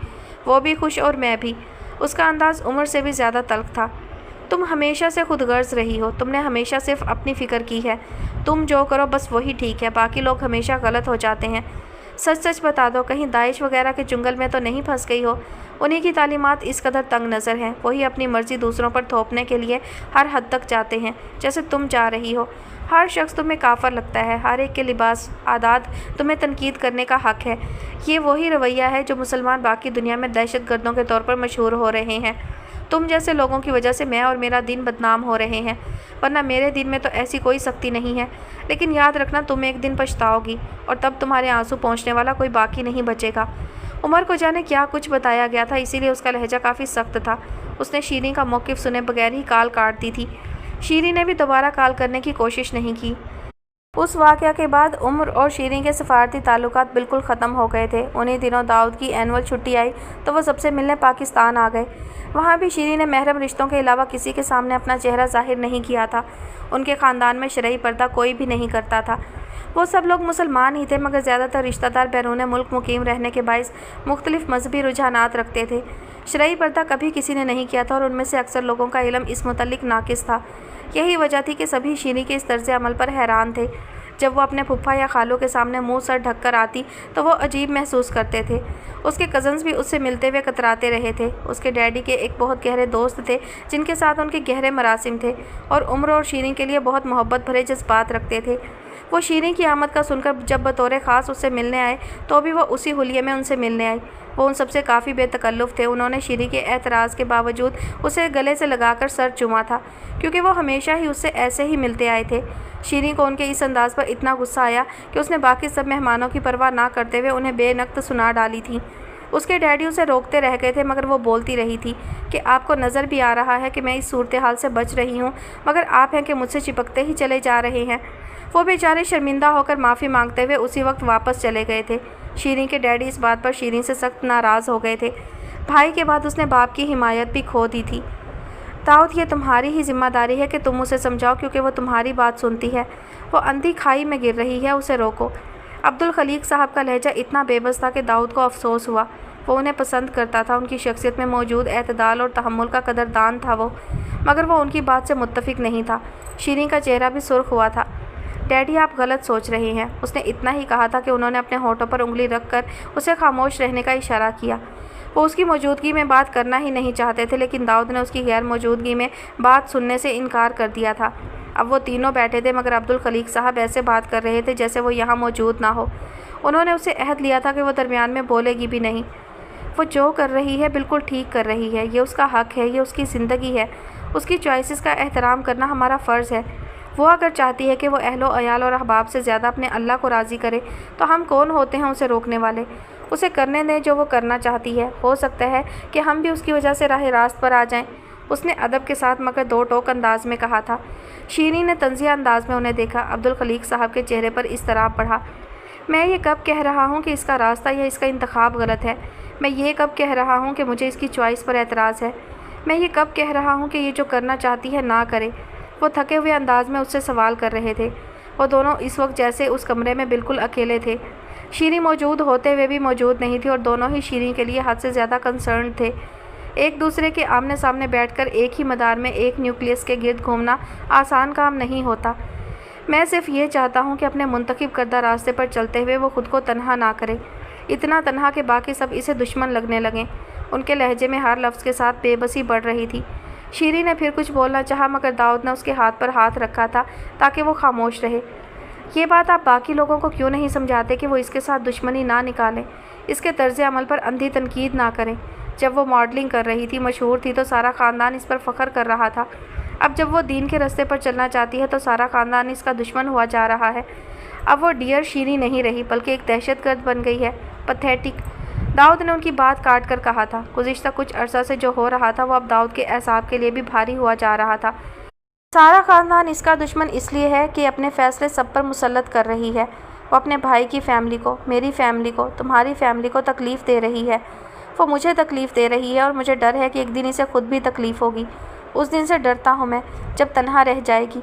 وہ بھی خوش اور میں بھی۔ اس کا انداز عمر سے بھی زیادہ تلخ تھا۔ تم ہمیشہ سے خود غرض رہی ہو، تم نے ہمیشہ صرف اپنی فکر کی ہے، تم جو کرو بس وہی ٹھیک ہے، باقی لوگ ہمیشہ غلط ہو جاتے ہیں۔ سچ بتا دو، کہیں داعش وغیرہ کے چنگل میں تو نہیں پھنس گئی ہو؟ انہی کی تعلیمات اس قدر تنگ نظر ہیں، وہی اپنی مرضی دوسروں پر تھوپنے کے لیے ہر حد تک جاتے ہیں جیسے تم جا رہی ہو۔ ہر شخص تمہیں کافر لگتا ہے، ہر ایک کے لباس، عادات تمہیں تنقید کرنے کا حق ہے۔ یہ وہی رویہ ہے جو مسلمان باقی دنیا میں دہشت گردوں کے طور پر مشہور ہو رہے ہیں۔ تم جیسے لوگوں کی وجہ سے میں اور میرا دین بدنام ہو رہے ہیں، ورنہ میرے دین میں تو ایسی کوئی سختی نہیں ہے، لیکن یاد رکھنا تم ایک دن پچھتاؤ گی، اور تب تمہارے آنسو پہنچنے والا کوئی باقی نہیں بچے گا۔ عمر کو جانے کیا کچھ بتایا گیا تھا، اسی لیے اس کا لہجہ کافی سخت تھا۔ اس نے شیریں کا موقف سنے بغیر ہی کال کاٹ دی تھی۔ شیریں نے بھی دوبارہ کال کرنے کی کوشش نہیں کی۔ اس واقعہ کے بعد عمر اور شیریں کے سفارتی تعلقات بالکل ختم ہو گئے تھے۔ انہی دنوں داؤد کی اینول چھٹی آئی تو وہ سب سے ملنے پاکستان آ گئے۔ وہاں بھی شیریں نے محرم رشتوں کے علاوہ کسی کے سامنے اپنا چہرہ ظاہر نہیں کیا تھا۔ ان کے خاندان میں شرعی پردہ کوئی بھی نہیں کرتا تھا۔ وہ سب لوگ مسلمان ہی تھے، مگر زیادہ تر رشتہ دار بیرون ملک مقیم رہنے کے باعث مختلف مذہبی رجحانات رکھتے تھے۔ شرعی پردہ کبھی کسی نے نہیں کیا تھا، اور ان میں سے اکثر لوگوں کا علم اس متعلق ناقص تھا۔ یہی وجہ تھی کہ سبھی شیریں کے اس طرز عمل پر حیران تھے۔ جب وہ اپنے پھپھا یا خالوں کے سامنے منہ سر ڈھک کر آتی تو وہ عجیب محسوس کرتے تھے۔ اس کے کزنز بھی اس سے ملتے ہوئے کتراتے رہے تھے۔ اس کے ڈیڈی کے ایک بہت گہرے دوست تھے جن کے ساتھ ان کے گہرے مراسم تھے، اور عمر اور شیریں کے لیے بہت محبت بھرے جذبات رکھتے تھے۔ وہ شیریں کی آمد کا سن کر جب بطور خاص اس سے ملنے آئے تو بھی وہ اسی حلیے میں ان سے ملنے آئی۔ وہ ان سب سے کافی بے تکلف تھے۔ انہوں نے شیریں کے اعتراض کے باوجود اسے گلے سے لگا کر سر چوما تھا، کیونکہ وہ ہمیشہ ہی اس سے ایسے ہی ملتے آئے تھے۔ شیریں کو ان کے اس انداز پر اتنا غصہ آیا کہ اس نے باقی سب مہمانوں کی پرواہ نہ کرتے ہوئے انہیں بے نقط سنا ڈالی تھی۔ اس کے ڈیڈی اسے روکتے رہ گئے تھے مگر وہ بولتی رہی تھی کہ آپ کو نظر بھی آ رہا ہے کہ میں اس صورتحال سے بچ رہی ہوں، مگر آپ ہیں کہ مجھ سے چپکتے ہی چلے جا رہے ہیں۔ وہ بیچارے شرمندہ ہو کر معافی مانگتے ہوئے اسی وقت واپس چلے گئے تھے۔ شیریں کے ڈیڈی اس بات پر شیریں سے سخت ناراض ہو گئے تھے۔ بھائی کے بعد اس نے باپ کی حمایت بھی کھو دی تھی۔ داؤد، یہ تمہاری ہی ذمہ داری ہے کہ تم اسے سمجھاؤ کیونکہ وہ تمہاری بات سنتی ہے۔ وہ اندھی کھائی میں گر رہی ہے، اسے روکو۔ عبدالخلیق صاحب کا لہجہ اتنا بے بس تھا کہ داؤد کو افسوس ہوا۔ وہ انہیں پسند کرتا تھا، ان کی شخصیت میں موجود اعتدال اور تحمل کا قدردان تھا وہ، مگر وہ ان کی بات سے متفق نہیں تھا۔ شیریں کا چہرہ بھی سرخ ہوا تھا۔ ڈیڈی، آپ غلط سوچ رہے ہیں۔ اس نے اتنا ہی کہا تھا کہ انہوں نے اپنے ہونٹوں پر انگلی رکھ کر اسے خاموش رہنے کا اشارہ کیا۔ وہ اس کی موجودگی میں بات کرنا ہی نہیں چاہتے تھے، لیکن داؤد نے اس کی غیر موجودگی میں بات سننے سے انکار کر دیا تھا۔ اب وہ تینوں بیٹھے تھے مگر عبدالخلیق صاحب ایسے بات کر رہے تھے جیسے وہ یہاں موجود نہ ہو۔ انہوں نے اسے عہد لیا تھا کہ وہ درمیان میں بولے گی بھی نہیں۔ وہ جو کر رہی ہے بالکل ٹھیک کر رہی ہے، یہ اس کا حق ہے، یہ اس کی زندگی ہے، اس کی چوائسز کا احترام کرنا ہمارا فرض ہے۔ وہ اگر چاہتی ہے کہ وہ اہل و عیال اور احباب سے زیادہ اپنے اللہ کو راضی کرے تو ہم کون ہوتے ہیں اسے روکنے والے؟ اسے کرنے دیں جو وہ کرنا چاہتی ہے، ہو سکتا ہے کہ ہم بھی اس کی وجہ سے راہ راست پر آ جائیں۔ اس نے ادب کے ساتھ مگر دو ٹوک انداز میں کہا تھا۔ شیریں نے طنزیہ انداز میں انہیں دیکھا۔ عبدالخلیق صاحب کے چہرے پر اضطراب بڑھا۔ میں یہ کب کہہ رہا ہوں کہ اس کا راستہ یا اس کا انتخاب غلط ہے؟ میں یہ کب کہہ رہا ہوں کہ مجھے اس کی چوائس پر اعتراض ہے؟ میں یہ کب کہہ رہا ہوں کہ یہ جو کرنا چاہتی ہے نہ کرے؟ وہ تھکے ہوئے انداز میں اس سے سوال کر رہے تھے۔ وہ دونوں اس وقت جیسے اس کمرے میں بالکل اکیلے تھے۔ شیریں موجود ہوتے ہوئے بھی موجود نہیں تھی اور دونوں ہی شیریں کے لیے حد سے زیادہ کنسرنڈ تھے۔ ایک دوسرے کے آمنے سامنے بیٹھ کر ایک ہی مدار میں ایک نیوکلیس کے گرد گھومنا آسان کام نہیں ہوتا۔ میں صرف یہ چاہتا ہوں کہ اپنے منتخب کردہ راستے پر چلتے ہوئے وہ خود کو تنہا نہ کرے، اتنا تنہا کہ باقی سب اسے دشمن لگنے لگیں۔ ان کے لہجے میں ہر لفظ کے ساتھ بے بسی بڑھ رہی تھی۔ شیریں نے پھر کچھ بولنا چاہا مگر داؤد نے اس کے ہاتھ پر ہاتھ رکھا تھا تاکہ وہ خاموش رہے۔ یہ بات آپ باقی لوگوں کو کیوں نہیں سمجھاتے کہ وہ اس کے ساتھ دشمنی نہ نکالیں، اس کے طرز عمل پر اندھی تنقید نہ کریں؟ جب وہ ماڈلنگ کر رہی تھی، مشہور تھی، تو سارا خاندان اس پر فخر کر رہا تھا۔ اب جب وہ دین کے راستے پر چلنا چاہتی ہے تو سارا خاندان اس کا دشمن ہوا جا رہا ہے۔ اب وہ ڈیئر شیریں نہیں رہی بلکہ ایک دہشت گرد بن گئی ہے، پیتھیٹک۔ داؤد نے ان کی بات کاٹ کر کہا تھا۔ گزشتہ کچھ عرصہ سے جو ہو رہا تھا وہ اب داؤد کے اعصاب کے لیے بھی بھاری ہوا جا رہا تھا۔ سارا خاندان اس کا دشمن اس لیے ہے کہ اپنے فیصلے سب پر مسلط کر رہی ہے۔ وہ اپنے بھائی کی فیملی کو، میری فیملی کو، تمہاری فیملی کو تکلیف دے رہی ہے۔ وہ مجھے تکلیف دے رہی ہے اور مجھے ڈر ہے کہ ایک دن اسے خود بھی تکلیف ہوگی۔ اس دن سے ڈرتا ہوں میں جب تنہا رہ جائے گی۔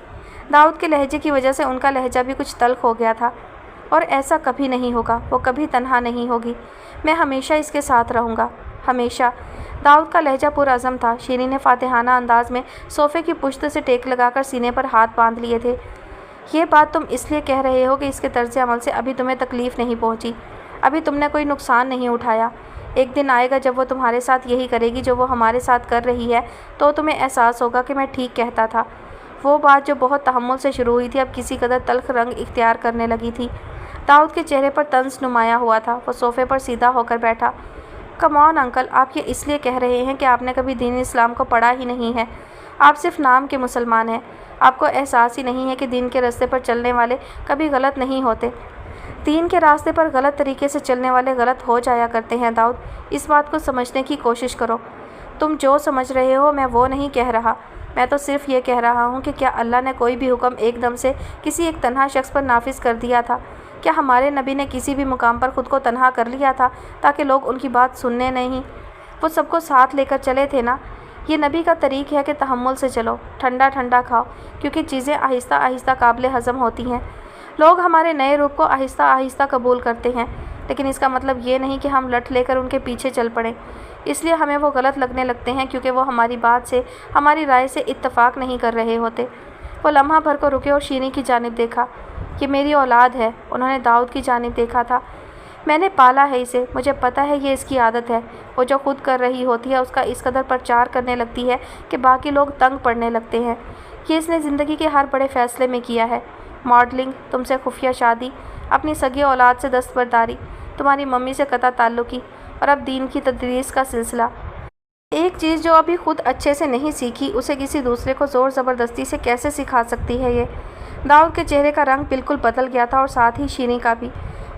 داؤد کے لہجے کی وجہ سے ان کا لہجہ بھی کچھ تلخ ہو گیا تھا۔ اور ایسا کبھی نہیں ہوگا، وہ کبھی تنہا نہیں ہوگی۔ میں ہمیشہ اس کے ساتھ رہوں گا، ہمیشہ۔ داؤد کا لہجہ پرعزم تھا۔ شیریں نے فاتحانہ انداز میں صوفے کی پشت سے ٹیک لگا کر سینے پر ہاتھ باندھ لیے تھے۔ یہ بات تم اس لیے کہہ رہے ہو کہ اس کے طرز عمل سے ابھی تمہیں تکلیف نہیں پہنچی، ابھی تم نے کوئی نقصان نہیں اٹھایا۔ ایک دن آئے گا جب وہ تمہارے ساتھ یہی کرے گی جو وہ ہمارے ساتھ کر رہی ہے، تو تمہیں احساس ہوگا کہ میں ٹھیک کہتا تھا۔ وہ بات جو بہت تحمل سے شروع ہوئی تھی اب کسی قدر تلخ رنگ اختیار کرنے لگی تھی۔ داؤد کے چہرے پر طنز نمایاں ہوا تھا۔ وہ صوفے پر سیدھا ہو کر بیٹھا۔ کم آن انکل، آپ یہ اس لیے کہہ رہے ہیں کہ آپ نے کبھی دین اسلام کو پڑھا ہی نہیں ہے۔ آپ صرف نام کے مسلمان ہیں۔ آپ کو احساس ہی نہیں ہے کہ دین کے راستے پر چلنے والے کبھی غلط نہیں ہوتے۔ دین کے راستے پر غلط طریقے سے چلنے والے غلط ہو جایا کرتے ہیں۔ داؤد، اس بات کو سمجھنے کی کوشش کرو۔ تم جو سمجھ رہے ہو میں وہ نہیں کہہ رہا۔ میں تو صرف یہ کہہ رہا ہوں کہ کیا اللہ نے کوئی بھی حکم ایک دم سے کسی ایک تنہا شخص پر نافذ کر دیا تھا؟ کیا ہمارے نبی نے کسی بھی مقام پر خود کو تنہا کر لیا تھا تاکہ لوگ ان کی بات سننے نہیں؟ وہ سب کو ساتھ لے کر چلے تھے نا۔ یہ نبی کا طریق ہے کہ تحمل سے چلو، ٹھنڈا ٹھنڈا کھاؤ، کیونکہ چیزیں آہستہ آہستہ قابل ہضم ہوتی ہیں۔ لوگ ہمارے نئے روپ کو آہستہ آہستہ قبول کرتے ہیں، لیکن اس کا مطلب یہ نہیں کہ ہم لٹ لے کر ان کے پیچھے چل پڑیں۔ اس لیے ہمیں وہ غلط لگنے لگتے ہیں کیونکہ وہ ہماری بات سے، ہماری رائے سے اتفاق نہیں کر رہے ہوتے۔ وہ لمحہ بھر کو رکے اور شیریں کی جانب دیکھا۔ یہ میری اولاد ہے۔ انہوں نے داؤد کی جانب دیکھا تھا۔ میں نے پالا ہے اسے، مجھے پتہ ہے یہ اس کی عادت ہے۔ وہ جو خود کر رہی ہوتی ہے اس کا اس قدر پرچار کرنے لگتی ہے کہ باقی لوگ تنگ پڑنے لگتے ہیں۔ یہ اس نے زندگی کے ہر بڑے فیصلے میں کیا ہے۔ ماڈلنگ، تم سے خفیہ شادی، اپنی سگی اولاد سے دستبرداری، تمہاری ممی سے قطع تعلقی، اور اب دین کی تدریس کا سلسلہ۔ ایک چیز جو ابھی خود اچھے سے نہیں سیکھی اسے کسی دوسرے کو زور زبردستی سے کیسے سکھا سکتی ہے یہ؟ داؤد کے چہرے کا رنگ بالکل بدل گیا تھا اور ساتھ ہی شیریں کا بھی۔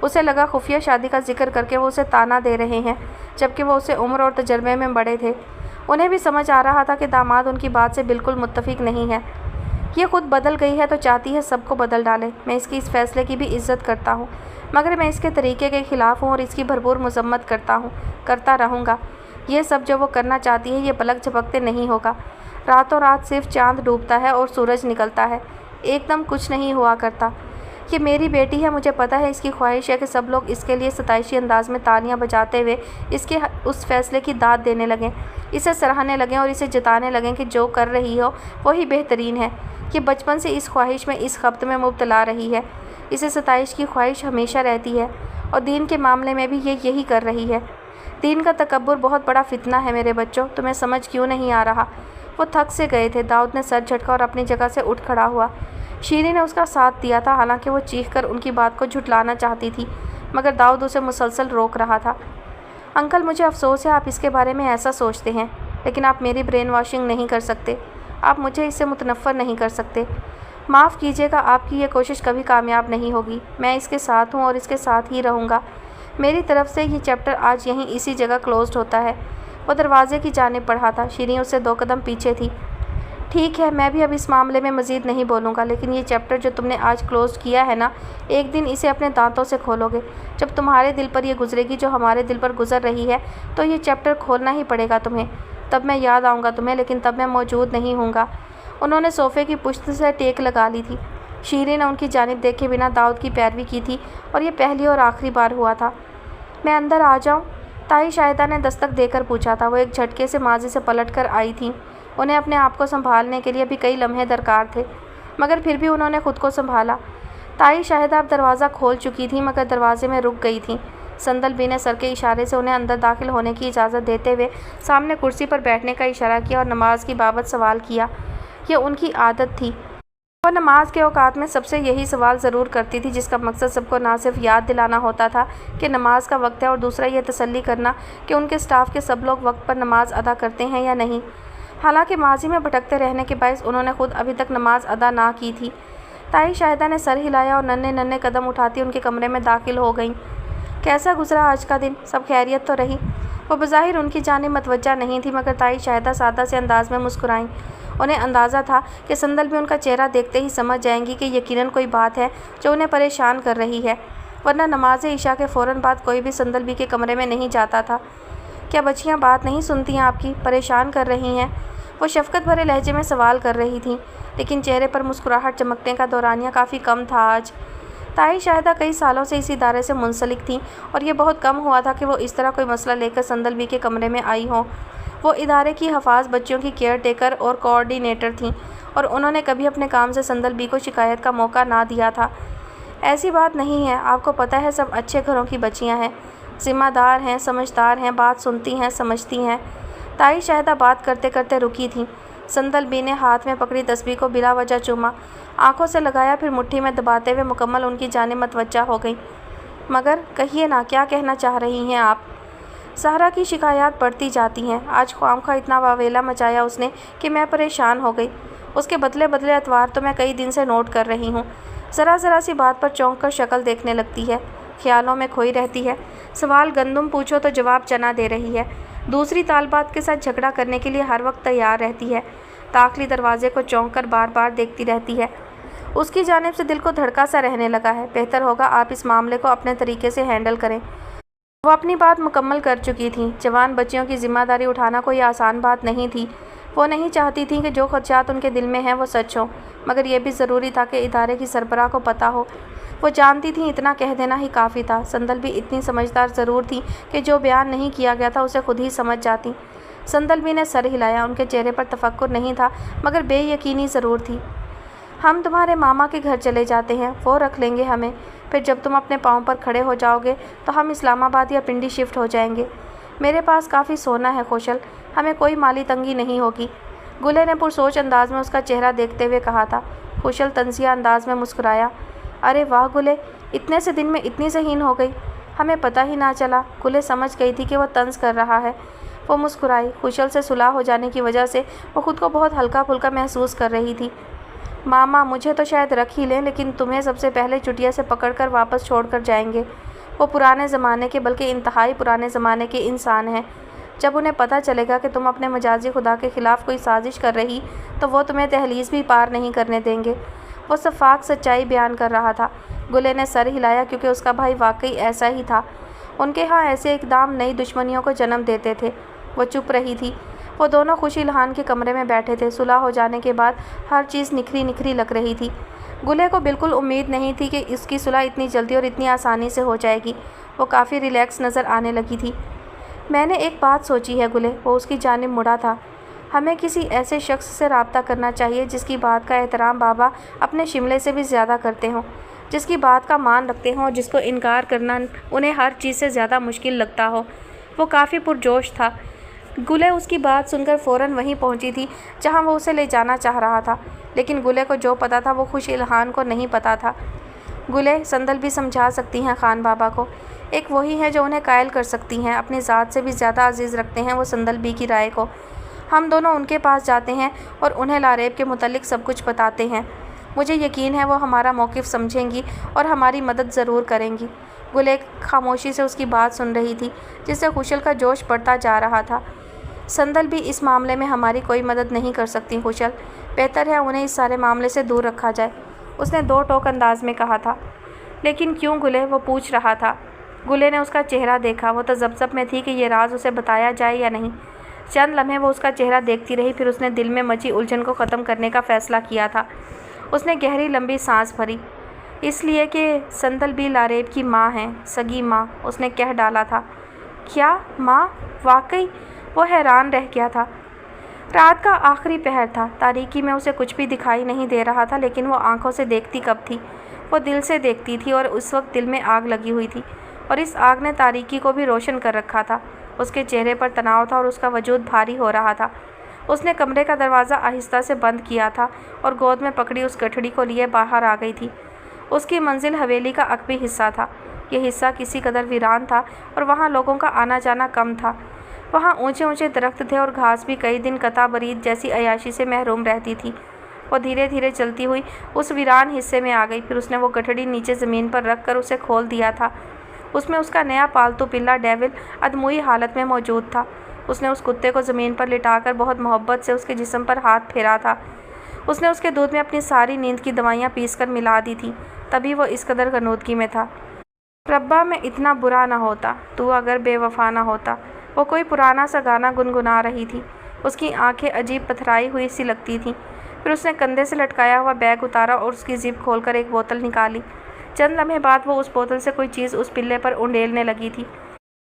उसे लगा खुफिया शादी का जिक्र करके वो उसे ताना दे रहे हैं, जबकि वो उससे उम्र और तजर्बे में बड़े थे। उन्हें भी समझ आ रहा था कि दामाद उनकी बात से बिल्कुल मुत्तफिक नहीं है। ये खुद बदल गई है तो चाहती है सबको बदल डाले। मैं इसकी इस फैसले की भी इज्जत करता हूँ, मगर मैं इसके तरीके के खिलाफ हूँ और इसकी भरपूर मजम्मत करता रहूँगा। ये सब जो वो करना चाहती है ये पलक झपकते नहीं होगा। रातों रात सिर्फ चांद डूबता है और सूरज निकलता है, एकदम कुछ नहीं हुआ करता। ये मेरी बेटी है, मुझे पता है इसकी ख्वाहिश है कि सब लोग इसके लिए सताइशी अंदाज में तालियां बजाते हुए इसके उस फैसले की दाद देने लगें, इसे सराहने लगें और इसे जताने लगें कि जो कर रही हो वही बेहतरीन है। ये बचपन से इस ख्वाहिश में, इस खप्त में मुब्तला रही है। इसे सताइश की ख्वाहिश हमेशा रहती है और दीन के मामले में भी ये यही कर रही है। दीन का तकब्बुर बहुत बड़ा फितना है मेरे बच्चों, तुम्हें समझ क्यों नहीं आ रहा? वो थक से गए थे। दाऊद ने सर झटका और अपनी जगह से उठ खड़ा हुआ। शीरी ने उसका साथ दिया था, हालांकि वो चीख कर उनकी बात को झुठलाना चाहती थी, मगर दाऊद उसे मुसलसल रोक रहा था। अंकल, मुझे अफसोस है आप इसके बारे में ऐसा सोचते हैं, लेकिन आप मेरी ब्रेन वॉशिंग नहीं कर सकते। आप मुझे इससे मुतनफ़र नहीं कर सकते। माफ़ कीजिएगा, आपकी ये कोशिश कभी कामयाब नहीं होगी। मैं इसके साथ हूँ और इसके साथ ही रहूँगा। मेरी तरफ से ये चैप्टर आज यहीं इसी जगह क्लोज्ड होता है। वो दरवाजे की जानिब बढ़ा था। शीरी उससे 2 कदम पीछे थी। ठीक है, मैं भी अब इस मामले में मज़ीद नहीं बोलूँगा, लेकिन ये चैप्टर जो तुमने आज क्लोज किया है ना, एक दिन इसे अपने दांतों से खोलोगे। जब तुम्हारे दिल पर ये गुजरेगी जो हमारे दिल पर गुजर रही है, तो ये चैप्टर खोलना ही पड़ेगा तुम्हें। तब मैं याद आऊँगा तुम्हें, लेकिन तब मैं मौजूद नहीं हूँगा। उन्होंने सोफ़े की पुश्त से टेक लगा ली थी। शीरी ने उनकी जानिब देखे बिना दाऊद की पैरवी की थी और ये पहली और आखिरी बार हुआ था। मैं अंदर आ जाऊँ? ताई शाहिदा ने दस्तक देकर पूछा था। वो एक झटके से माजी से पलट कर आई थीं। उन्हें अपने आप को संभालने के लिए भी कई लम्हे दरकार थे, मगर फिर भी उन्होंने खुद को संभाला। ताई शाहिदा अब दरवाज़ा खोल चुकी थी, मगर दरवाजे में रुक गई थीं। संदल बी ने सर के इशारे से उन्हें अंदर दाखिल होने की इजाज़त देते हुए सामने कुर्सी पर बैठने का इशारा किया और नमाज की बाबत सवाल किया। यह उनकी आदत थी। वो नमाज के औकात में सबसे यही सवाल ज़रूर करती थी, जिसका मकसद सबको ना सिर्फ याद दिलाना होता था कि नमाज का वक्त है, और दूसरा ये तसल्ली करना कि उनके स्टाफ के सब लोग वक्त पर नमाज अदा करते हैं या नहीं। हालांकि माजी में भटकते रहने के बायस उन्होंने खुद अभी तक नमाज अदा ना की थी। ताई शाहिदा ने सर हिलाया और नन्हे नन्हे कदम उठाती उनके कमरे में दाखिल हो गईं। कैसा गुजरा आज का दिन? सब खैरियत तो रही? वो बज़ाहिर उनकी जानिब मतवज्जा नहीं थी, मगर ताई शाहिदा सादा से अंदाज में मुस्कुराईं। उन्हें अंदाज़ा था कि संदल भी उनका चेहरा देखते ही समझ जाएंगी कि यकीनन कोई बात है जो उन्हें परेशान कर रही है, वरना नमाज इशा के फ़ौरन बाद कोई भी संदल भी के कमरे में नहीं जाता था। क्या बच्चियां बात नहीं सुनती हैं आपकी? परेशान कर रही हैं? वो शफ़क़त भरे लहजे में सवाल कर रही थीं, लेकिन चेहरे पर मुस्कुराहट चमकने का दौरानिया काफ़ी कम था आज। ताई शाहिदा कई सालों से इस इदारे से मुंसलिक थीं और ये बहुत कम हुआ था कि वो इस तरह कोई मसला लेकर संदल बी के कमरे में आई हों। वो इदारे की हफाज बच्चियों की केयर टेकर और कोऑर्डिनेटर थीं और उन्होंने कभी अपने काम से संदल बी को शिकायत का मौका ना दिया था। ऐसी बात नहीं है, आपको पता है सब अच्छे घरों की बच्चियां हैं, ज़िम्मेदार हैं, समझदार हैं, बात सुनती हैं, समझती हैं। ताई शाहिदा बात करते करते रुकी थीं। संदल बी ने हाथ में पकड़ी तस्बीह को बिला वजह चूमा, आंखों से लगाया, फिर मुट्ठी में दबाते हुए मुकम्मल उनकी जानिब मतवज्जा हो गई। मगर कहिए ना, क्या कहना चाह रही हैं आप? सहरा की शिकायत बढ़ती जाती हैं। आज ख्वामख्वाह इतना वावेला मचाया उसने कि मैं परेशान हो गई। उसके बदले बदले अतवार तो मैं कई दिन से नोट कर रही हूँ। ज़रा सी बात पर चौंक कर शक्ल देखने लगती है, ख्यालों में खोई रहती है। सवाल गंदुम पूछो तो जवाब चना दे रही है। दूसरी तालबात के साथ झगड़ा करने के लिए हर वक्त तैयार रहती है। दाखिली दरवाजे को चौंक कर बार बार देखती रहती है। उसकी जानिब से दिल को धड़का सा रहने लगा है। बेहतर होगा आप इस मामले को अपने तरीके से हैंडल करें। वो अपनी बात मुकम्मल कर चुकी थी। जवान बच्चियों की जिम्मेदारी उठाना कोई आसान बात नहीं थी। वो नहीं चाहती थी कि जो खदशात उनके दिल में हैं वो सच हो, मगर यह भी ज़रूरी था कि इदारे की सरबराह को पता हो। वो जानती थी इतना कह देना ही काफ़ी था। संदल भी इतनी समझदार ज़रूर थी कि जो बयान नहीं किया गया था उसे खुद ही समझ जाती। संदल भी ने सर हिलाया। उनके चेहरे पर तफक्कुर नहीं था, मगर बेयकीनी ज़रूर थी। हम तुम्हारे मामा के घर चले जाते हैं, वो रख लेंगे हमें। फिर जब तुम अपने पाँव पर खड़े हो जाओगे तो हम इस्लामाबाद या पिंडी शिफ्ट हो जाएंगे। मेरे पास काफ़ी सोना है खुशल, हमें कोई माली तंगी नहीं होगी। गुले ने पुरसोच अंदाज में उसका चेहरा देखते हुए कहा था। खुशल तंजिया अंदाज में मुस्कुराया। अरे वाह गुले, इतने से दिन में इतनी ज़हीन हो गई, हमें पता ही ना चला। गुले समझ गई थी कि वह तंज कर रहा है। वो मुस्कुराई। खुशल से सुलह हो जाने की वजह से वो खुद को बहुत हल्का फुल्का महसूस कर रही थी। मामा मुझे तो शायद रख ही लें, लेकिन तुम्हें सबसे पहले चुटिया से पकड़कर वापस छोड़ कर जाएंगे। वो पुराने ज़माने के, बल्कि इंतहाई पुराने ज़माने के इंसान हैं। जब उन्हें पता चलेगा कि तुम अपने मजाजी खुदा के ख़िलाफ़ कोई साजिश कर रही तो वो तुम्हें तहलीज़ भी पार नहीं करने देंगे। वो सफाक सच्चाई बयान कर रहा था। गुले ने सर हिलाया, क्योंकि उसका भाई वाकई ऐसा ही था। उनके यहाँ ऐसे इकदाम नई दुश्मनियों को जन्म देते थे। वो चुप रही थी। वो दोनों खुशी इल्हान के कमरे में बैठे थे। सुलह हो जाने के बाद हर चीज़ निखरी निखरी लग रही थी। गुले को बिल्कुल उम्मीद नहीं थी कि इसकी सुलह इतनी जल्दी और इतनी आसानी से हो जाएगी। वो काफ़ी रिलैक्स नज़र आने लगी थी। मैंने एक बात सोची है गुले, वो उसकी जानिब मुड़ा था। हमें किसी ऐसे शख्स से रब्ता करना चाहिए जिसकी बात का एहतराम बाबा अपने शिमले से भी ज़्यादा करते हों, जिसकी बात का मान रखते हों, जिसको इनकार करना उन्हें हर चीज़ से ज़्यादा मुश्किल लगता हो। वो काफ़ी पुरजोश था। गुले उसकी बात सुनकर फ़ौरन वहीं पहुंची थी जहां वो उसे ले जाना चाह रहा था, लेकिन गुले को जो पता था वो खुश इल्हान को नहीं पता था। गुले, संदल भी समझा सकती हैं खान बाबा को। एक वही है जो उन्हें कायल कर सकती हैं। अपनी ज़ात से भी ज़्यादा अजीज़ रखते हैं वो संदल बी की राय को। हम दोनों उनके पास जाते हैं और उन्हें लारेब के मुतल्लिक सब कुछ बताते हैं। मुझे यकीन है वो हमारा मौक़िफ़ समझेंगी और हमारी मदद ज़रूर करेंगी। गुले खामोशी से उसकी बात सुन रही थी, जिससे खुशल का जोश बढ़ता जा रहा था। संदल भी इस मामले में हमारी कोई मदद नहीं कर सकती खुशल। बेहतर है उन्हें इस सारे मामले से दूर रखा जाए, उसने दो टोक अंदाज में कहा था। लेकिन क्यों गुले, वो पूछ रहा था। गुले ने उसका चेहरा देखा। वो तजब्ज़ब में थी कि ये राज उसे बताया जाए या नहीं। चंद लम्हे वो उसका चेहरा देखती रही, फिर उसने दिल में मची उलझन को ख़त्म करने का फ़ैसला किया था। उसने गहरी लंबी सांस भरी। इसलिए कि संदल भी लारेब की माँ हैं, सगी माँ, उसने कह डाला था। क्या माँ? वाकई? वो हैरान रह गया था। रात का आखिरी पहर था। तारीकी में उसे कुछ भी दिखाई नहीं दे रहा था, लेकिन वो आंखों से देखती कब थी? वो दिल से देखती थी, और उस वक्त दिल में आग लगी हुई थी, और इस आग ने तारीकी को भी रोशन कर रखा था। उसके चेहरे पर तनाव था और उसका वजूद भारी हो रहा था। उसने कमरे का दरवाज़ा आहिस्ता से बंद किया था और गोद में पकड़ी उस गठड़ी को लिए बाहर आ गई थी। उसकी मंजिल हवेली का अकबी हिस्सा था। यह हिस्सा किसी कदर वीरान था और वहाँ लोगों का आना जाना कम था। वहाँ ऊंचे ऊंचे दरख्त थे और घास भी कई दिन कता बरीद जैसी अयाशी से महरूम रहती थी। वो धीरे धीरे चलती हुई उस वीरान हिस्से में आ गई। फिर उसने वो गठड़ी नीचे ज़मीन पर रख कर उसे खोल दिया था। उसमें उसका नया पालतू पिल्ला डेविल अधमुई हालत में मौजूद था। उसने उस कुत्ते को ज़मीन पर लिटाकर बहुत मोहब्बत से उसके जिस्म पर हाथ फेरा था। उसने उसके दूध में अपनी सारी नींद की दवाइयाँ पीसकर मिला दी थी, तभी वो इस कदर गनूदगी में था। रब्बा, मैं इतना बुरा ना होता, तू अगर बेवफा ना होता। वो कोई पुराना सा गाना गुनगुना रही थी। उसकी आंखें अजीब पथराई हुई सी लगती थीं। फिर उसने कंधे से लटकाया हुआ बैग उतारा और उसकी जिप खोलकर एक बोतल निकाली। चंद लम्हे बाद वो उस बोतल से कोई चीज़ उस पिल्ले पर उंडेलने लगी थी।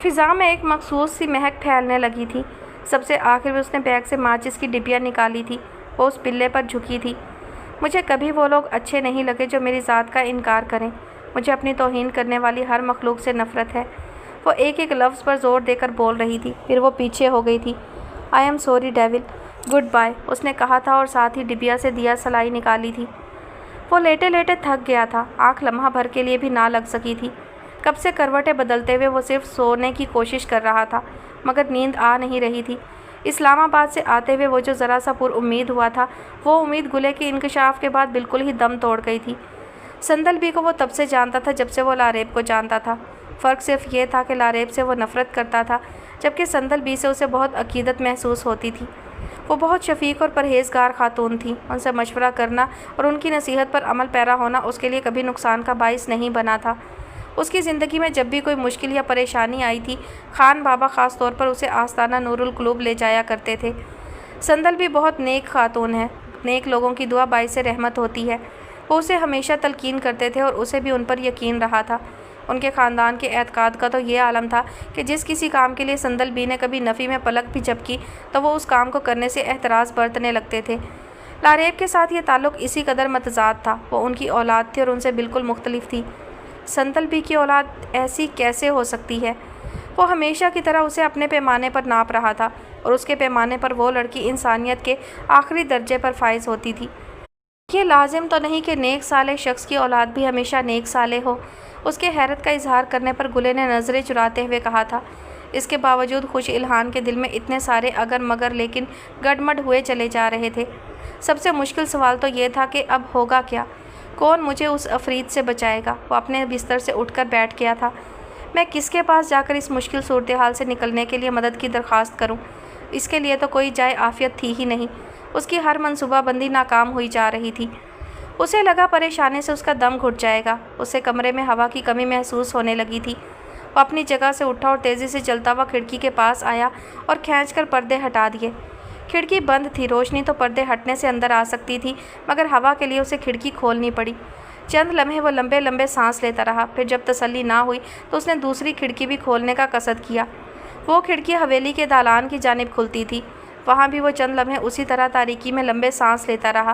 फिज़ा में एक मखसूस सी महक फैलने लगी थी। सबसे आखिर में उसने बैग से माचिस की डिबिया निकाली थी। वो उस पिल्ले पर झुकी थी। मुझे कभी वो लोग अच्छे नहीं लगे जो मेरी ज़ात का इनकार करें। मुझे अपनी तौहीन करने वाली हर मखलूक से नफ़रत है। वो एक एक लफ्ज़ पर ज़ोर देकर बोल रही थी। फिर वो पीछे हो गई थी। I am sorry devil, good bye, उसने कहा था और साथ ही डिबिया से दिया सलाई निकाली थी। वो लेटे लेटे थक गया था। आँख लम्हा भर के लिए भी ना लग सकी थी। कब से करवटें बदलते हुए वो सिर्फ सोने की कोशिश कर रहा था, मगर नींद आ नहीं रही थी। इस्लामाबाद से आते हुए वो जो ज़रा सा पुरुम्मीद हुआ था, वो उम्मीद गुले के इंकशाफ के बाद बिल्कुल ही दम तोड़ गई थी। संदल बी को वो तब से जानता था जब से वो लारेब को जानता था। फ़र्क सिर्फ ये था कि लारेब से वो नफ़रत करता था, जबकि संदल बी से उसे बहुत अकीदत महसूस होती थी। वो बहुत शफीक और परहेज़गार खातून थी। उनसे मशवरा करना और उनकी नसीहत पर अमल पैरा होना उसके लिए कभी नुकसान का बाइस नहीं बना था। उसकी ज़िंदगी में जब भी कोई मुश्किल या परेशानी आई थी, खान बाबा ख़ास तौर पर उसे आस्ताना नूरुल कुलूब ले जाया करते थे। संदल भी बहुत नेक खातून है। नेक लोगों की दुआ बाइस रहमत होती है। वो उसे हमेशा तलकीन करते थे और उसे भी उन पर यकीन रहा था। उनके ख़ानदान के एतकाद का तो ये आलम था कि जिस किसी काम के लिए संदल बी ने कभी नफ़ी में पलक भी झपकी तो वो उस काम को करने से एहतराज़ बरतने लगते थे। लारेब के साथ ये ताल्लुक़ इसी कदर मतज़ाद था। वो उनकी औलाद थी और उनसे बिल्कुल मुख्तलिफ थी। संदल बी की औलाद ऐसी कैसे हो सकती है? वो हमेशा की तरह उसे अपने पैमाने पर नाप रहा था और उसके पैमाने पर वो लड़की इंसानियत के आखिरी दर्जे पर फाइज होती थी। ये लाजिम तो नहीं कि नेक साले शख्स की औलाद भी हमेशा नेक साले हो। उसके हैरत का इजहार करने पर गुले ने नज़रें चुराते हुए कहा था। इसके बावजूद खुश इल्हान के दिल में इतने सारे अगर मगर लेकिन गडमड हुए चले जा रहे थे। سب سے مشکل سوال تو یہ تھا کہ اب ہوگا کیا؟ کون مجھے اس عفریت سے بچائے گا؟ وہ اپنے بستر سے اٹھ کر بیٹھ گیا تھا۔ میں کس کے پاس جا کر اس مشکل صورتحال سے نکلنے کے لیے مدد کی درخواست کروں؟ اس کے لیے تو کوئی جائے عافیت تھی ہی نہیں۔ اس کی ہر منصوبہ بندی ناکام ہوئی جا رہی تھی۔ اسے لگا پریشانی سے اس کا دم گھٹ جائے گا۔ اسے کمرے میں ہوا کی کمی محسوس ہونے لگی تھی۔ وہ اپنی جگہ سے اٹھا اور تیزی سے چلتا ہوا کھڑکی کے پاس آیا اور کھینچ کر پردے ہٹا دیے۔ کھڑکی بند تھی، روشنی تو پردے ہٹنے سے اندر آ سکتی تھی، مگر ہوا کے لیے اسے کھڑکی کھولنی پڑی۔ چند لمحے وہ لمبے لمبے سانس لیتا رہا، پھر جب تسلی نہ ہوئی تو اس نے دوسری کھڑکی بھی کھولنے کا قصد کیا۔ وہ کھڑکی حویلی کے دالان کی جانب کھلتی تھی۔ وہاں بھی وہ چند لمحے اسی طرح تاریکی میں لمبے سانس لیتا رہا۔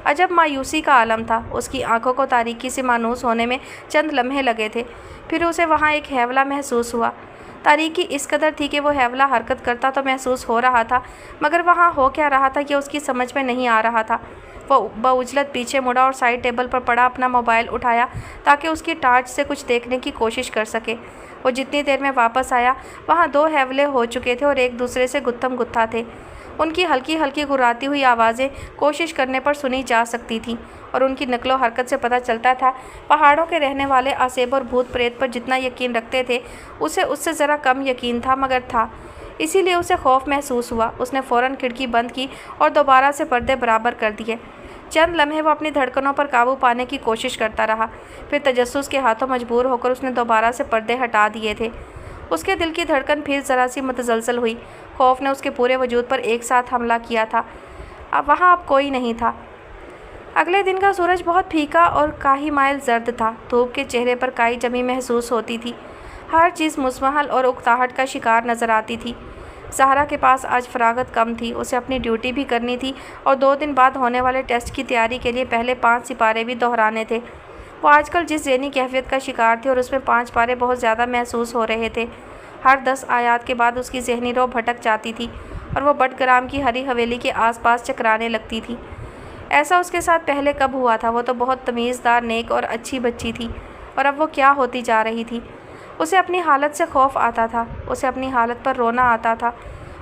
عجب مایوسی کا عالم تھا۔ اس کی آنکھوں کو تاریکی سے مانوس ہونے میں چند لمحے لگے تھے، پھر اسے وہاں ایک ہیولا محسوس ہوا۔ تاریکی اس قدر تھی کہ وہ ہیولا حرکت کرتا تو محسوس ہو رہا تھا، مگر وہاں ہو کیا رہا تھا یہ اس کی سمجھ میں نہیں آ رہا تھا۔ وہ بعجلت پیچھے مڑا اور سائڈ ٹیبل پر پڑا اپنا موبائل اٹھایا تاکہ اس کی ٹارچ سے کچھ دیکھنے کی کوشش کر سکے۔ وہ جتنی دیر میں واپس آیا وہاں دو ہیولے ہو چکے تھے اور ایک دوسرے سے گتھم گتھا تھے۔ ان کی ہلکی ہلکی گراتی ہوئی آوازیں کوشش کرنے پر سنی جا سکتی تھیں اور ان کی نقل و حرکت سے پتہ چلتا تھا پہاڑوں کے رہنے والے آسیب اور بھوت پریت پر جتنا یقین رکھتے تھے اسے اس سے ذرا کم یقین تھا، مگر تھا۔ اسی لیے اسے خوف محسوس ہوا۔ اس نے فوراً کھڑکی بند کی اور دوبارہ سے پردے برابر کر دیے۔ چند لمحے وہ اپنی دھڑکنوں پر قابو پانے کی کوشش کرتا رہا، پھر تجسس کے ہاتھوں مجبور ہو کر اس نے دوبارہ سے پردے ہٹا دیے تھے۔ اس کے دل کی دھڑکن پھر ذرا سی متزلزل ہوئی۔ خوف نے اس کے پورے وجود پر ایک ساتھ حملہ کیا تھا۔ وہاں اب کوئی نہیں تھا۔ اگلے دن کا سورج بہت پھیکا اور کاہی مائل زرد تھا۔ دھوپ کے چہرے پر کائی جمی محسوس ہوتی تھی۔ ہر چیز مزمحل اور اکتاہٹ کا شکار نظر آتی تھی۔ زہرا کے پاس آج فراغت کم تھی، اسے اپنی ڈیوٹی بھی کرنی تھی اور 2 دن بعد ہونے والے ٹیسٹ کی تیاری کے لیے پہلے 5 سپارے بھی دہرانے تھے۔ وہ آج کل جس ذہنی کیفیت کا شکار تھی اور اس میں 5 پارے بہت زیادہ محسوس ہو رہے تھے۔ ہر 10 آیات کے بعد اس کی ذہنی رو بھٹک جاتی تھی اور وہ بٹ گرام کی ہری حویلی کے آس پاس چکرانے لگتی تھی۔ ایسا اس کے ساتھ پہلے کب ہوا تھا؟ وہ تو بہت تمیزدار، نیک اور اچھی بچی تھی، اور اب وہ کیا ہوتی جا رہی تھی؟ اسے اپنی حالت سے خوف آتا تھا، اسے اپنی حالت پر رونا آتا تھا۔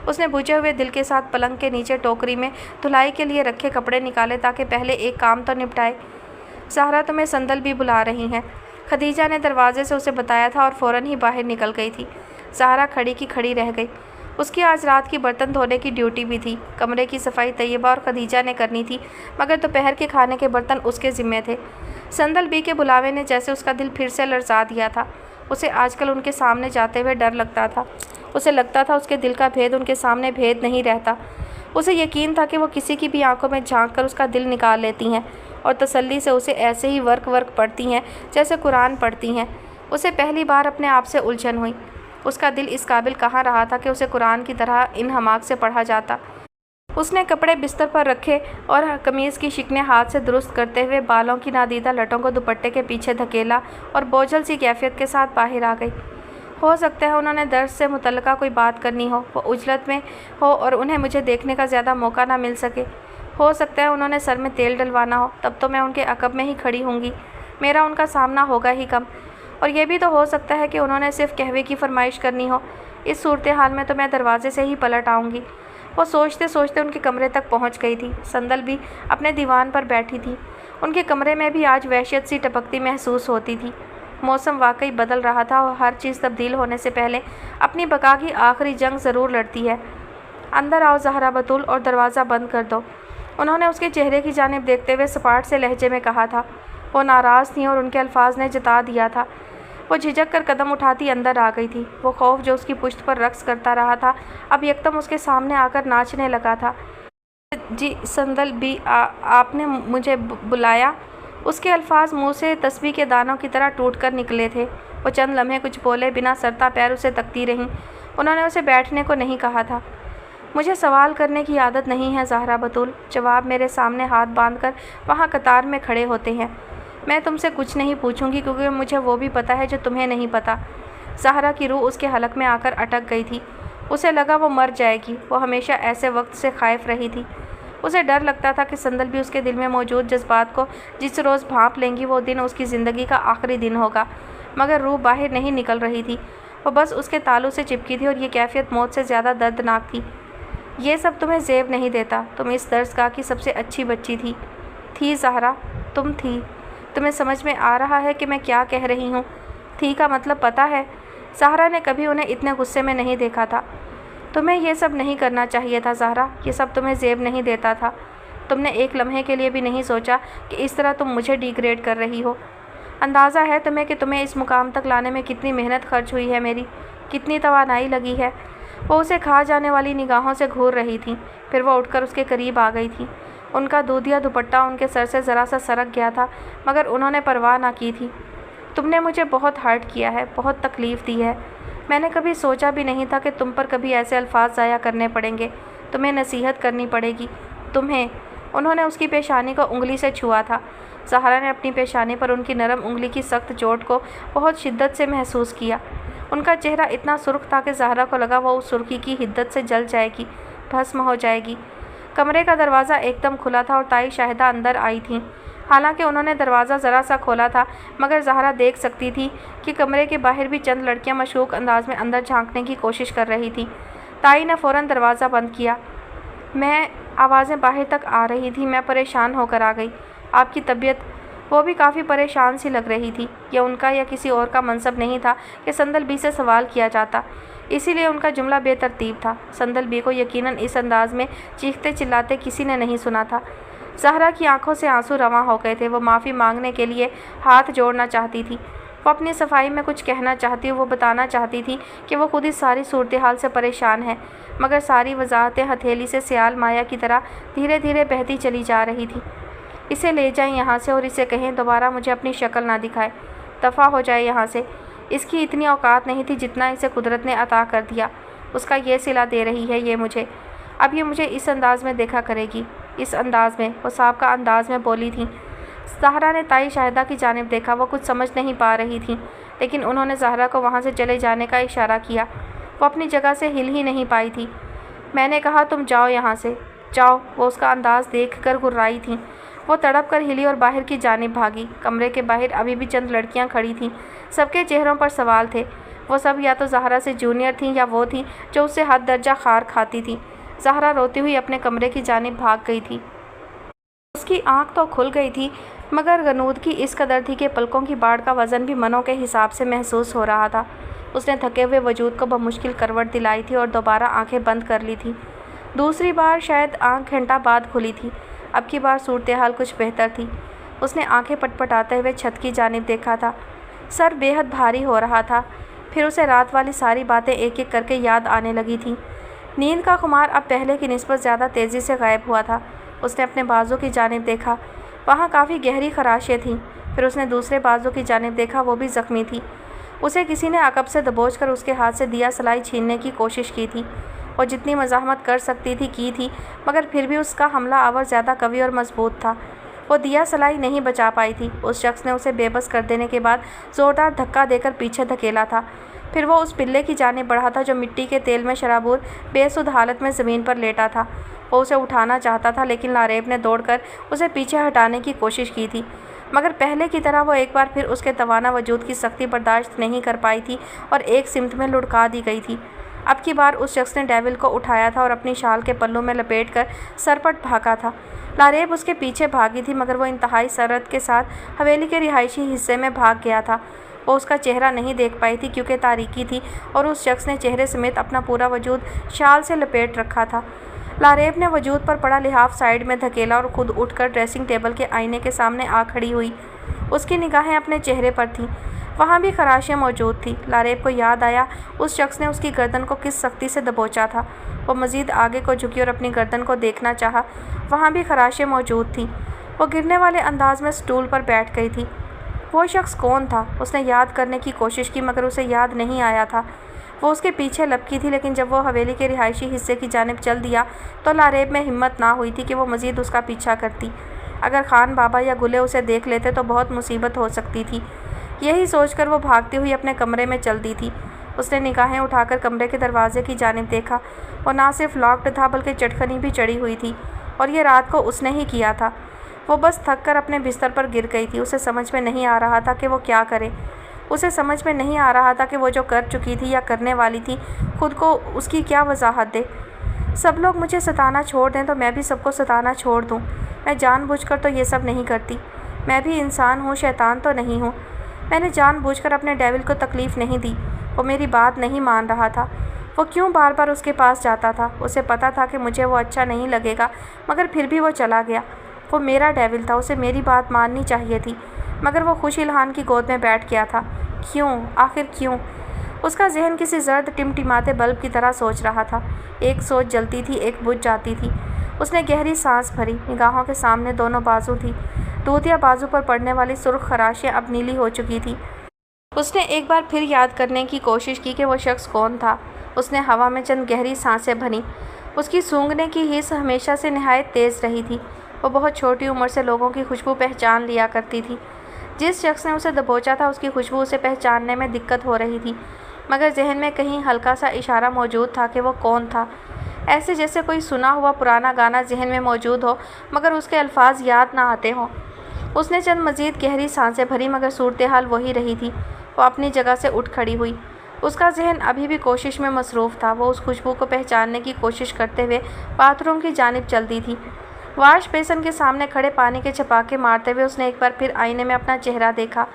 اس نے بجھے ہوئے دل کے ساتھ پلنگ کے نیچے ٹوکری میں دھلائی کے لیے رکھے کپڑے نکالے تاکہ پہلے ایک کام تو نپٹائے۔ زہرا تمہیں سندل بھی بلا رہی ہیں، خدیجہ نے دروازے سے اسے بتایا تھا اور فوراً ہی باہر نکل گئی تھی۔ زہرا کھڑی کی کھڑی رہ گئی۔ اس کی آج رات کی برتن دھونے کی ڈیوٹی بھی تھی۔ کمرے کی صفائی طیبہ اور خدیجہ نے کرنی تھی، مگر دوپہر کے کھانے کے برتن اس کے ذمے تھے۔ سندل بی کے بلاوے نے جیسے اس کا دل پھر سے لرزا دیا تھا۔ اسے آج کل ان کے سامنے جاتے ہوئے ڈر لگتا تھا۔ اسے لگتا تھا اس کے دل کا بھید ان کے سامنے بھید نہیں رہتا۔ اسے یقین تھا کہ وہ کسی کی بھی آنکھوں میں جھانک کر اس کا دل نکال لیتی ہیں اور تسلی سے اسے ایسے ہی ورق پڑھتی ہیں جیسے قرآن پڑھتی ہیں۔ اسے پہلی بار اپنے آپ سے الجھن ہوئی۔ اس کا دل اس قابل کہاں رہا تھا کہ اسے قرآن کی طرح انہماک سے پڑھا جاتا۔ اس نے کپڑے بستر پر رکھے اور قمیض کی شکنیں ہاتھ سے درست کرتے ہوئے بالوں کی نادیدہ لٹوں کو دوپٹے کے پیچھے دھکیلا اور بوجھل سی کیفیت کے ساتھ باہر آ گئی۔ ہو سکتا ہے انہوں نے درس سے متعلقہ کوئی بات کرنی ہو، وہ عجلت میں ہو اور انہیں مجھے دیکھنے کا زیادہ موقع نہ مل سکے۔ ہو سکتا ہے انہوں نے سر میں تیل ڈلوانا ہو، تب تو میں ان کے عقب میں ہی کھڑی ہوں گی، میرا ان کا سامنا ہوگا ہی کم۔ اور یہ بھی تو ہو سکتا ہے کہ انہوں نے صرف قہوے کی فرمائش کرنی ہو، اس صورتحال میں تو میں دروازے سے ہی پلٹ آؤں گی۔ وہ سوچتے سوچتے ان کے کمرے تک پہنچ گئی تھی۔ سندل بھی اپنے دیوان پر بیٹھی تھی۔ ان کے کمرے میں بھی آج وحشت سی ٹپکتی محسوس ہوتی تھی۔ موسم واقعی بدل رہا تھا اور ہر چیز تبدیل ہونے سے پہلے اپنی بقا کی آخری جنگ ضرور لڑتی ہے۔ اندر آؤ زہرا بتول اور دروازہ بند کر دو، انہوں نے اس کے چہرے کی جانب دیکھتے ہوئے سپاٹ سے لہجے میں کہا تھا۔ وہ ناراض تھیں اور ان کے الفاظ نے جتا دیا تھا۔ وہ جھجک کر قدم اٹھاتی اندر آ گئی تھی۔ وہ خوف جو اس کی پشت پر رقص کرتا رہا تھا اب یکدم اس کے سامنے آ کر ناچنے لگا تھا۔ جی سندل بی، آپ نے مجھے بلایا؟ اس کے الفاظ منہ سے تسبیح کے دانوں کی طرح ٹوٹ کر نکلے تھے۔ وہ چند لمحے کچھ بولے بنا سرتا پیر اسے تکتی رہیں۔ انہوں نے اسے بیٹھنے کو نہیں کہا تھا۔ مجھے سوال کرنے کی عادت نہیں ہے زہرا بتول، جواب میرے سامنے ہاتھ باندھ کر وہاں قطار میں کھڑے ہوتے ہیں۔ میں تم سے کچھ نہیں پوچھوں گی کیونکہ مجھے وہ بھی پتہ ہے جو تمہیں نہیں پتہ۔ زہرا کی روح اس کے حلق میں آ کر اٹک گئی تھی۔ اسے لگا وہ مر جائے گی۔ وہ ہمیشہ ایسے وقت سے خائف رہی تھی۔ اسے ڈر لگتا تھا کہ سندل بھی اس کے دل میں موجود جذبات کو جس روز بھانپ لیں گی وہ دن اس کی زندگی کا آخری دن ہوگا، مگر روح باہر نہیں نکل رہی تھی۔ وہ بس اس کے تالو سے چپکی تھی اور یہ کیفیت موت سے زیادہ دردناک تھی۔ یہ سب تمہیں زیب نہیں دیتا۔ تم اس درسگاہ کی سب سے اچھی بچی تھی زہرا، تم تھی۔ تمہیں سمجھ میں آ رہا ہے کہ میں کیا کہہ رہی ہوں؟ تھی کا مطلب پتہ ہے؟ زہرا نے کبھی انہیں اتنے غصے میں نہیں دیکھا تھا۔ تمہیں یہ سب نہیں کرنا چاہیے تھا زہرا، یہ سب تمہیں زیب نہیں دیتا تھا۔ تم نے ایک لمحے کے لیے بھی نہیں سوچا کہ اس طرح تم مجھے ڈیگریڈ کر رہی ہو۔ اندازہ ہے تمہیں کہ تمہیں اس مقام تک لانے میں کتنی محنت خرچ ہوئی ہے میری، کتنی توانائی لگی ہے؟ وہ اسے کھا جانے والی نگاہوں سے گھور رہی تھیں، پھر وہ اٹھ کر اس کے قریب آ گئی تھی۔ ان کا دودھیا دوپٹہ ان کے سر سے ذرا سا سرک گیا تھا، مگر انہوں نے پرواہ نہ کی تھی۔ تم نے مجھے بہت ہرٹ کیا ہے، بہت تکلیف دی ہے۔ میں نے کبھی سوچا بھی نہیں تھا کہ تم پر کبھی ایسے الفاظ ضائع کرنے پڑیں گے، تمہیں نصیحت کرنی پڑے گی، تمہیں۔ انہوں نے اس کی پیشانی کو انگلی سے چھوا تھا۔ زہرا نے اپنی پیشانی پر ان کی نرم انگلی کی سخت چوٹ کو بہت شدت سے محسوس کیا۔ ان کا چہرہ اتنا سرخ تھا کہ زہرا کو لگا وہ اس سرخی کی حدت سے جل جائے گی، بھسم ہو جائے گی۔ کمرے کا دروازہ ایک دم کھلا تھا اور تائی شاہدہ اندر آئی تھیں۔ حالانکہ انہوں نے دروازہ ذرا سا کھولا تھا، مگر زہرا دیکھ سکتی تھی کہ کمرے کے باہر بھی چند لڑکیاں مشکوک انداز میں اندر جھانکنے کی کوشش کر رہی تھیں۔ تائی نے فوراً دروازہ بند کیا۔ میں آوازیں باہر تک آ رہی تھیں، میں پریشان ہو کر آ گئی۔ آپ کی طبیعت؟ وہ بھی کافی پریشان سی لگ رہی تھی۔ یہ ان کا یا کسی اور کا منصب نہیں تھا کہ سندل بی سے سوال کیا جاتا، اسی لیے ان کا جملہ بے ترتیب تھا۔ سندل بی کو یقیناً اس انداز میں چیختے چلاتے کسی نے نہیں سنا تھا۔ زہرا کی آنکھوں سے آنسو رواں ہو گئے تھے۔ وہ معافی مانگنے کے لیے ہاتھ جوڑنا چاہتی تھی، وہ اپنی صفائی میں کچھ کہنا چاہتی، وہ بتانا چاہتی تھی کہ وہ خود اس ساری صورتحال سے پریشان ہے، مگر ساری وضاحتیں ہتھیلی سے سیال مایا کی طرح دھیرے دھیرے بہتی چلی جا رہی تھی۔ اسے لے جائیں یہاں سے اور اسے کہیں دوبارہ مجھے اپنی شکل نہ دکھائے، دفع ہو جائے یہاں سے۔ اس کی اتنی اوقات نہیں تھی جتنا اسے قدرت نے عطا کر دیا۔ اس کا یہ صلہ دے رہی ہے یہ مجھے، اب یہ مجھے اس انداز میں دیکھا کرے گی، اس انداز میں، وہ سابقہ انداز میں بولی تھیں۔ زہرا نے تائی شاہدہ کی جانب دیکھا۔ وہ کچھ سمجھ نہیں پا رہی تھیں، لیکن انہوں نے زہرا کو وہاں سے چلے جانے کا اشارہ کیا۔ وہ اپنی جگہ سے ہل ہی نہیں پائی تھی۔ میں نے کہا تم جاؤ یہاں سے، جاؤ۔ وہ اس کا انداز دیکھ کر گھررائی تھیں۔ وہ تڑپ کر ہلی اور باہر کی جانب بھاگی۔ کمرے کے باہر ابھی بھی چند لڑکیاں کھڑی تھیں، سب کے چہروں پر سوال تھے۔ وہ سب یا تو زہرا سے جونیئر تھیں یا وہ تھیں جو اس سے حد درجہ خار کھاتی تھیں۔ زہرا روتی ہوئی اپنے کمرے کی جانب بھاگ گئی تھی۔ اس کی آنکھ تو کھل گئی تھی، مگر غنودگی اس قدر تھی کہ پلکوں کی باڑ کا وزن بھی منوں کے حساب سے محسوس ہو رہا تھا۔ اس نے تھکے ہوئے وجود کو بمشکل کروٹ دلائی تھی اور دوبارہ آنکھیں بند کر لی تھی۔ دوسری بار شاید آنکھ گھنٹہ بعد کھلی تھی۔ اب کی بار صورتحال کچھ بہتر تھی۔ اس نے آنکھیں پٹپٹاتے ہوئے چھت کی جانب دیکھا تھا۔ سر بے حد بھاری ہو رہا تھا۔ پھر اسے رات والی ساری باتیں ایک ایک کر کے یاد آنے لگی تھیں۔ نیند کا خمار اب پہلے کی نسبت زیادہ تیزی سے غائب ہوا تھا۔ اس نے اپنے بازو کی جانب دیکھا، وہاں کافی گہری خراشیں تھیں۔ پھر اس نے دوسرے بازو کی جانب دیکھا، وہ بھی زخمی تھی۔ اسے کسی نے عقب سے دبوچ کر اس کے ہاتھ سے دیا سلائی چھیننے کی کوشش کی تھی۔ وہ جتنی مزاحمت کر سکتی تھی کی تھی، مگر پھر بھی اس کا حملہ آور زیادہ قوی اور مضبوط تھا۔ وہ دیا سلائی نہیں بچا پائی تھی۔ اس شخص نے اسے بے بس کر دینے کے بعد زوردار دھکا دے کر پیچھے دھکیلا تھا۔ پھر وہ اس پلے کی جانب بڑھا تھا جو مٹی کے تیل میں شرابور بے سدھ حالت میں زمین پر لیٹا تھا۔ وہ اسے اٹھانا چاہتا تھا، لیکن لاریب نے دوڑ کر اسے پیچھے ہٹانے کی کوشش کی تھی، مگر پہلے کی طرح وہ ایک بار پھر اس کے توانا وجود کی سختی برداشت نہیں کر پائی تھی اور ایک سمت میں لڑکا دی گئی تھی۔ اب کی بار اس شخص نے ڈیول کو اٹھایا تھا اور اپنی شال کے پلوں میں لپیٹ کر سرپٹ بھاگا تھا۔ لاریب اس کے پیچھے بھاگی تھی، مگر وہ انتہائی سرعت کے ساتھ حویلی کے رہائشی حصے میں بھاگ گیا تھا۔ وہ اس کا چہرہ نہیں دیکھ پائی تھی کیونکہ تاریکی تھی اور اس شخص نے چہرے سمیت اپنا پورا وجود شال سے لپیٹ رکھا تھا۔ لاریب نے وجود پر پڑا لحاف سائیڈ میں دھکیلا اور خود اٹھ کر ڈریسنگ ٹیبل کے آئینے کے سامنے آ کھڑی ہوئی۔ اس کی نگاہیں اپنے چہرے پر تھیں، وہاں بھی خراشیں موجود تھیں۔ لاریب کو یاد آیا اس شخص نے اس کی گردن کو کس سختی سے دبوچا تھا۔ وہ مزید آگے کو جھکی اور اپنی گردن کو دیکھنا چاہا، وہاں بھی خراشیں موجود تھیں۔ وہ گرنے والے انداز میں سٹول پر بیٹھ گئی تھی۔ وہ شخص کون تھا؟ اس نے یاد کرنے کی کوشش کی، مگر اسے یاد نہیں آیا تھا۔ وہ اس کے پیچھے لپکی تھی، لیکن جب وہ حویلی کے رہائشی حصے کی جانب چل دیا تو لاریب میں ہمت نہ ہوئی تھی کہ وہ مزید اس کا پیچھا کرتی۔ اگر خان بابا یا گلے اسے دیکھ لیتے تو بہت مصیبت ہو سکتی تھی۔ یہی سوچ کر وہ بھاگتی ہوئی اپنے کمرے میں چل دی تھی۔ اس نے نگاہیں اٹھا کر کمرے کے دروازے کی جانب دیکھا۔ وہ نہ صرف لاکڈ تھا بلکہ چٹکنی بھی چڑھی ہوئی تھی، اور یہ رات کو اس نے ہی کیا تھا۔ وہ بس تھک کر اپنے بستر پر گر گئی تھی۔ اسے سمجھ میں نہیں آ رہا تھا کہ وہ کیا کرے۔ اسے سمجھ میں نہیں آ رہا تھا کہ وہ جو کر چکی تھی یا کرنے والی تھی خود کو اس کی کیا وضاحت دے۔ सब लोग मुझे सताना छोड़ दें तो मैं भी सबको सताना छोड़ दूँ। मैं जानबूझकर तो ये सब नहीं करती। मैं भी इंसान हूँ, शैतान तो नहीं हूँ। मैंने जानबूझकर अपने डेविल को तकलीफ़ नहीं दी। वो मेरी बात नहीं मान रहा था। वो क्यों बार बार उसके पास जाता था? उसे पता था कि मुझे वो अच्छा नहीं लगेगा, मगर फिर भी वो चला गया। वो मेरा डेविल था, उसे मेरी बात माननी चाहिए थी, मगर वो खुश इल्हान की गोद में बैठ गया था। क्यों? आखिर क्यों? उसका जहन किसी जर्द टिमटिमाते बल्ब की तरह सोच रहा था। एक सोच जलती थी, एक बुझ जाती थी। उसने गहरी सांस भरी। निगाहों के सामने दोनों बाजू थी। दूधिया बाजू पर पड़ने वाली सुर्ख खराशियाँ अब नीली हो चुकी थी। उसने एक बार फिर याद करने की कोशिश की कि वो शख्स कौन था। उसने हवा में चंद गहरी सांसें भरीं। उसकी सूंघने की हिस्स हमेशा से नहायत तेज़ रही थी। वो बहुत छोटी उम्र से लोगों की खुशबू पहचान लिया करती थी। जिस शख्स ने उसे दबोचा था उसकी खुशबू उसे पहचानने में दिक्कत हो रही थी, मगर जहन में कहीं हल्का सा इशारा मौजूद था कि वो कौन था। ऐसे जैसे कोई सुना हुआ पुराना गाना जहन में मौजूद हो, मगर उसके अल्फाज याद ना आते हों। उसने चंद मज़ीद गहरी सांसें भरी, मगर सूरत हाल वही रही थी। वो अपनी जगह से उठ खड़ी हुई। उसका जहन अभी भी कोशिश में मसरूफ़ था। वो उस खुशबू को पहचानने की कोशिश करते हुए बाथरूम की जानिब चलती थी। वाश बेसन के सामने खड़े पानी के छपाके मारते हुए उसने एक बार फिर आईने में अपना चेहरा देखा।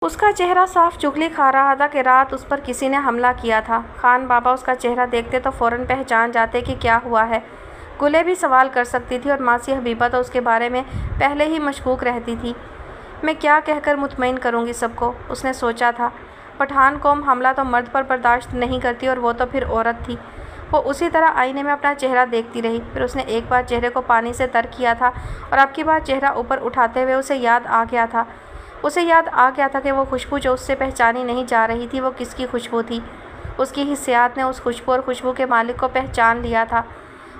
उसका चेहरा साफ चुगली खा रहा था कि रात उस पर किसी ने हमला किया था। खान बाबा उसका चेहरा देखते तो फ़ौरन पहचान जाते कि क्या हुआ है। गुले भी सवाल कर सकती थी और मासी हबीबा तो उसके बारे में पहले ही मशकूक रहती थी। मैं क्या कहकर मुतमईन करूँगी सबको, उसने सोचा था। पठान कौम हमला तो मर्द पर बर्दाश्त नहीं करती और वो तो फिर औरत थी। वो उसी तरह आईने में अपना चेहरा देखती रही। फिर उसने एक बार चेहरे को पानी से तर किया था और अब की बार चेहरा ऊपर उठाते हुए उसे याद आ गया था। उसे याद आ गया था कि वो खुशबू जो उससे पहचानी नहीं जा रही थी वो किसकी खुशबू थी। उसकी हिस्सियात ने उस खुशबू और खुशबू के मालिक को पहचान लिया था।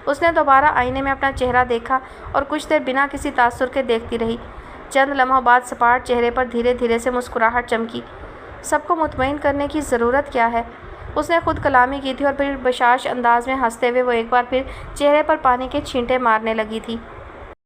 उसने दोबारा आईने में अपना चेहरा देखा और कुछ देर बिना किसी तासुर के देखती रही। चंद लम्हों बाद सपाट चेहरे पर धीरे धीरे से मुस्कुराहट चमकी। सबको मुतमईन करने की ज़रूरत क्या है? उसने खुद कलामी की थी और फिर बशाश अंदाज में हंसते हुए वो एक बार फिर चेहरे पर पानी के छींटे मारने लगी थी।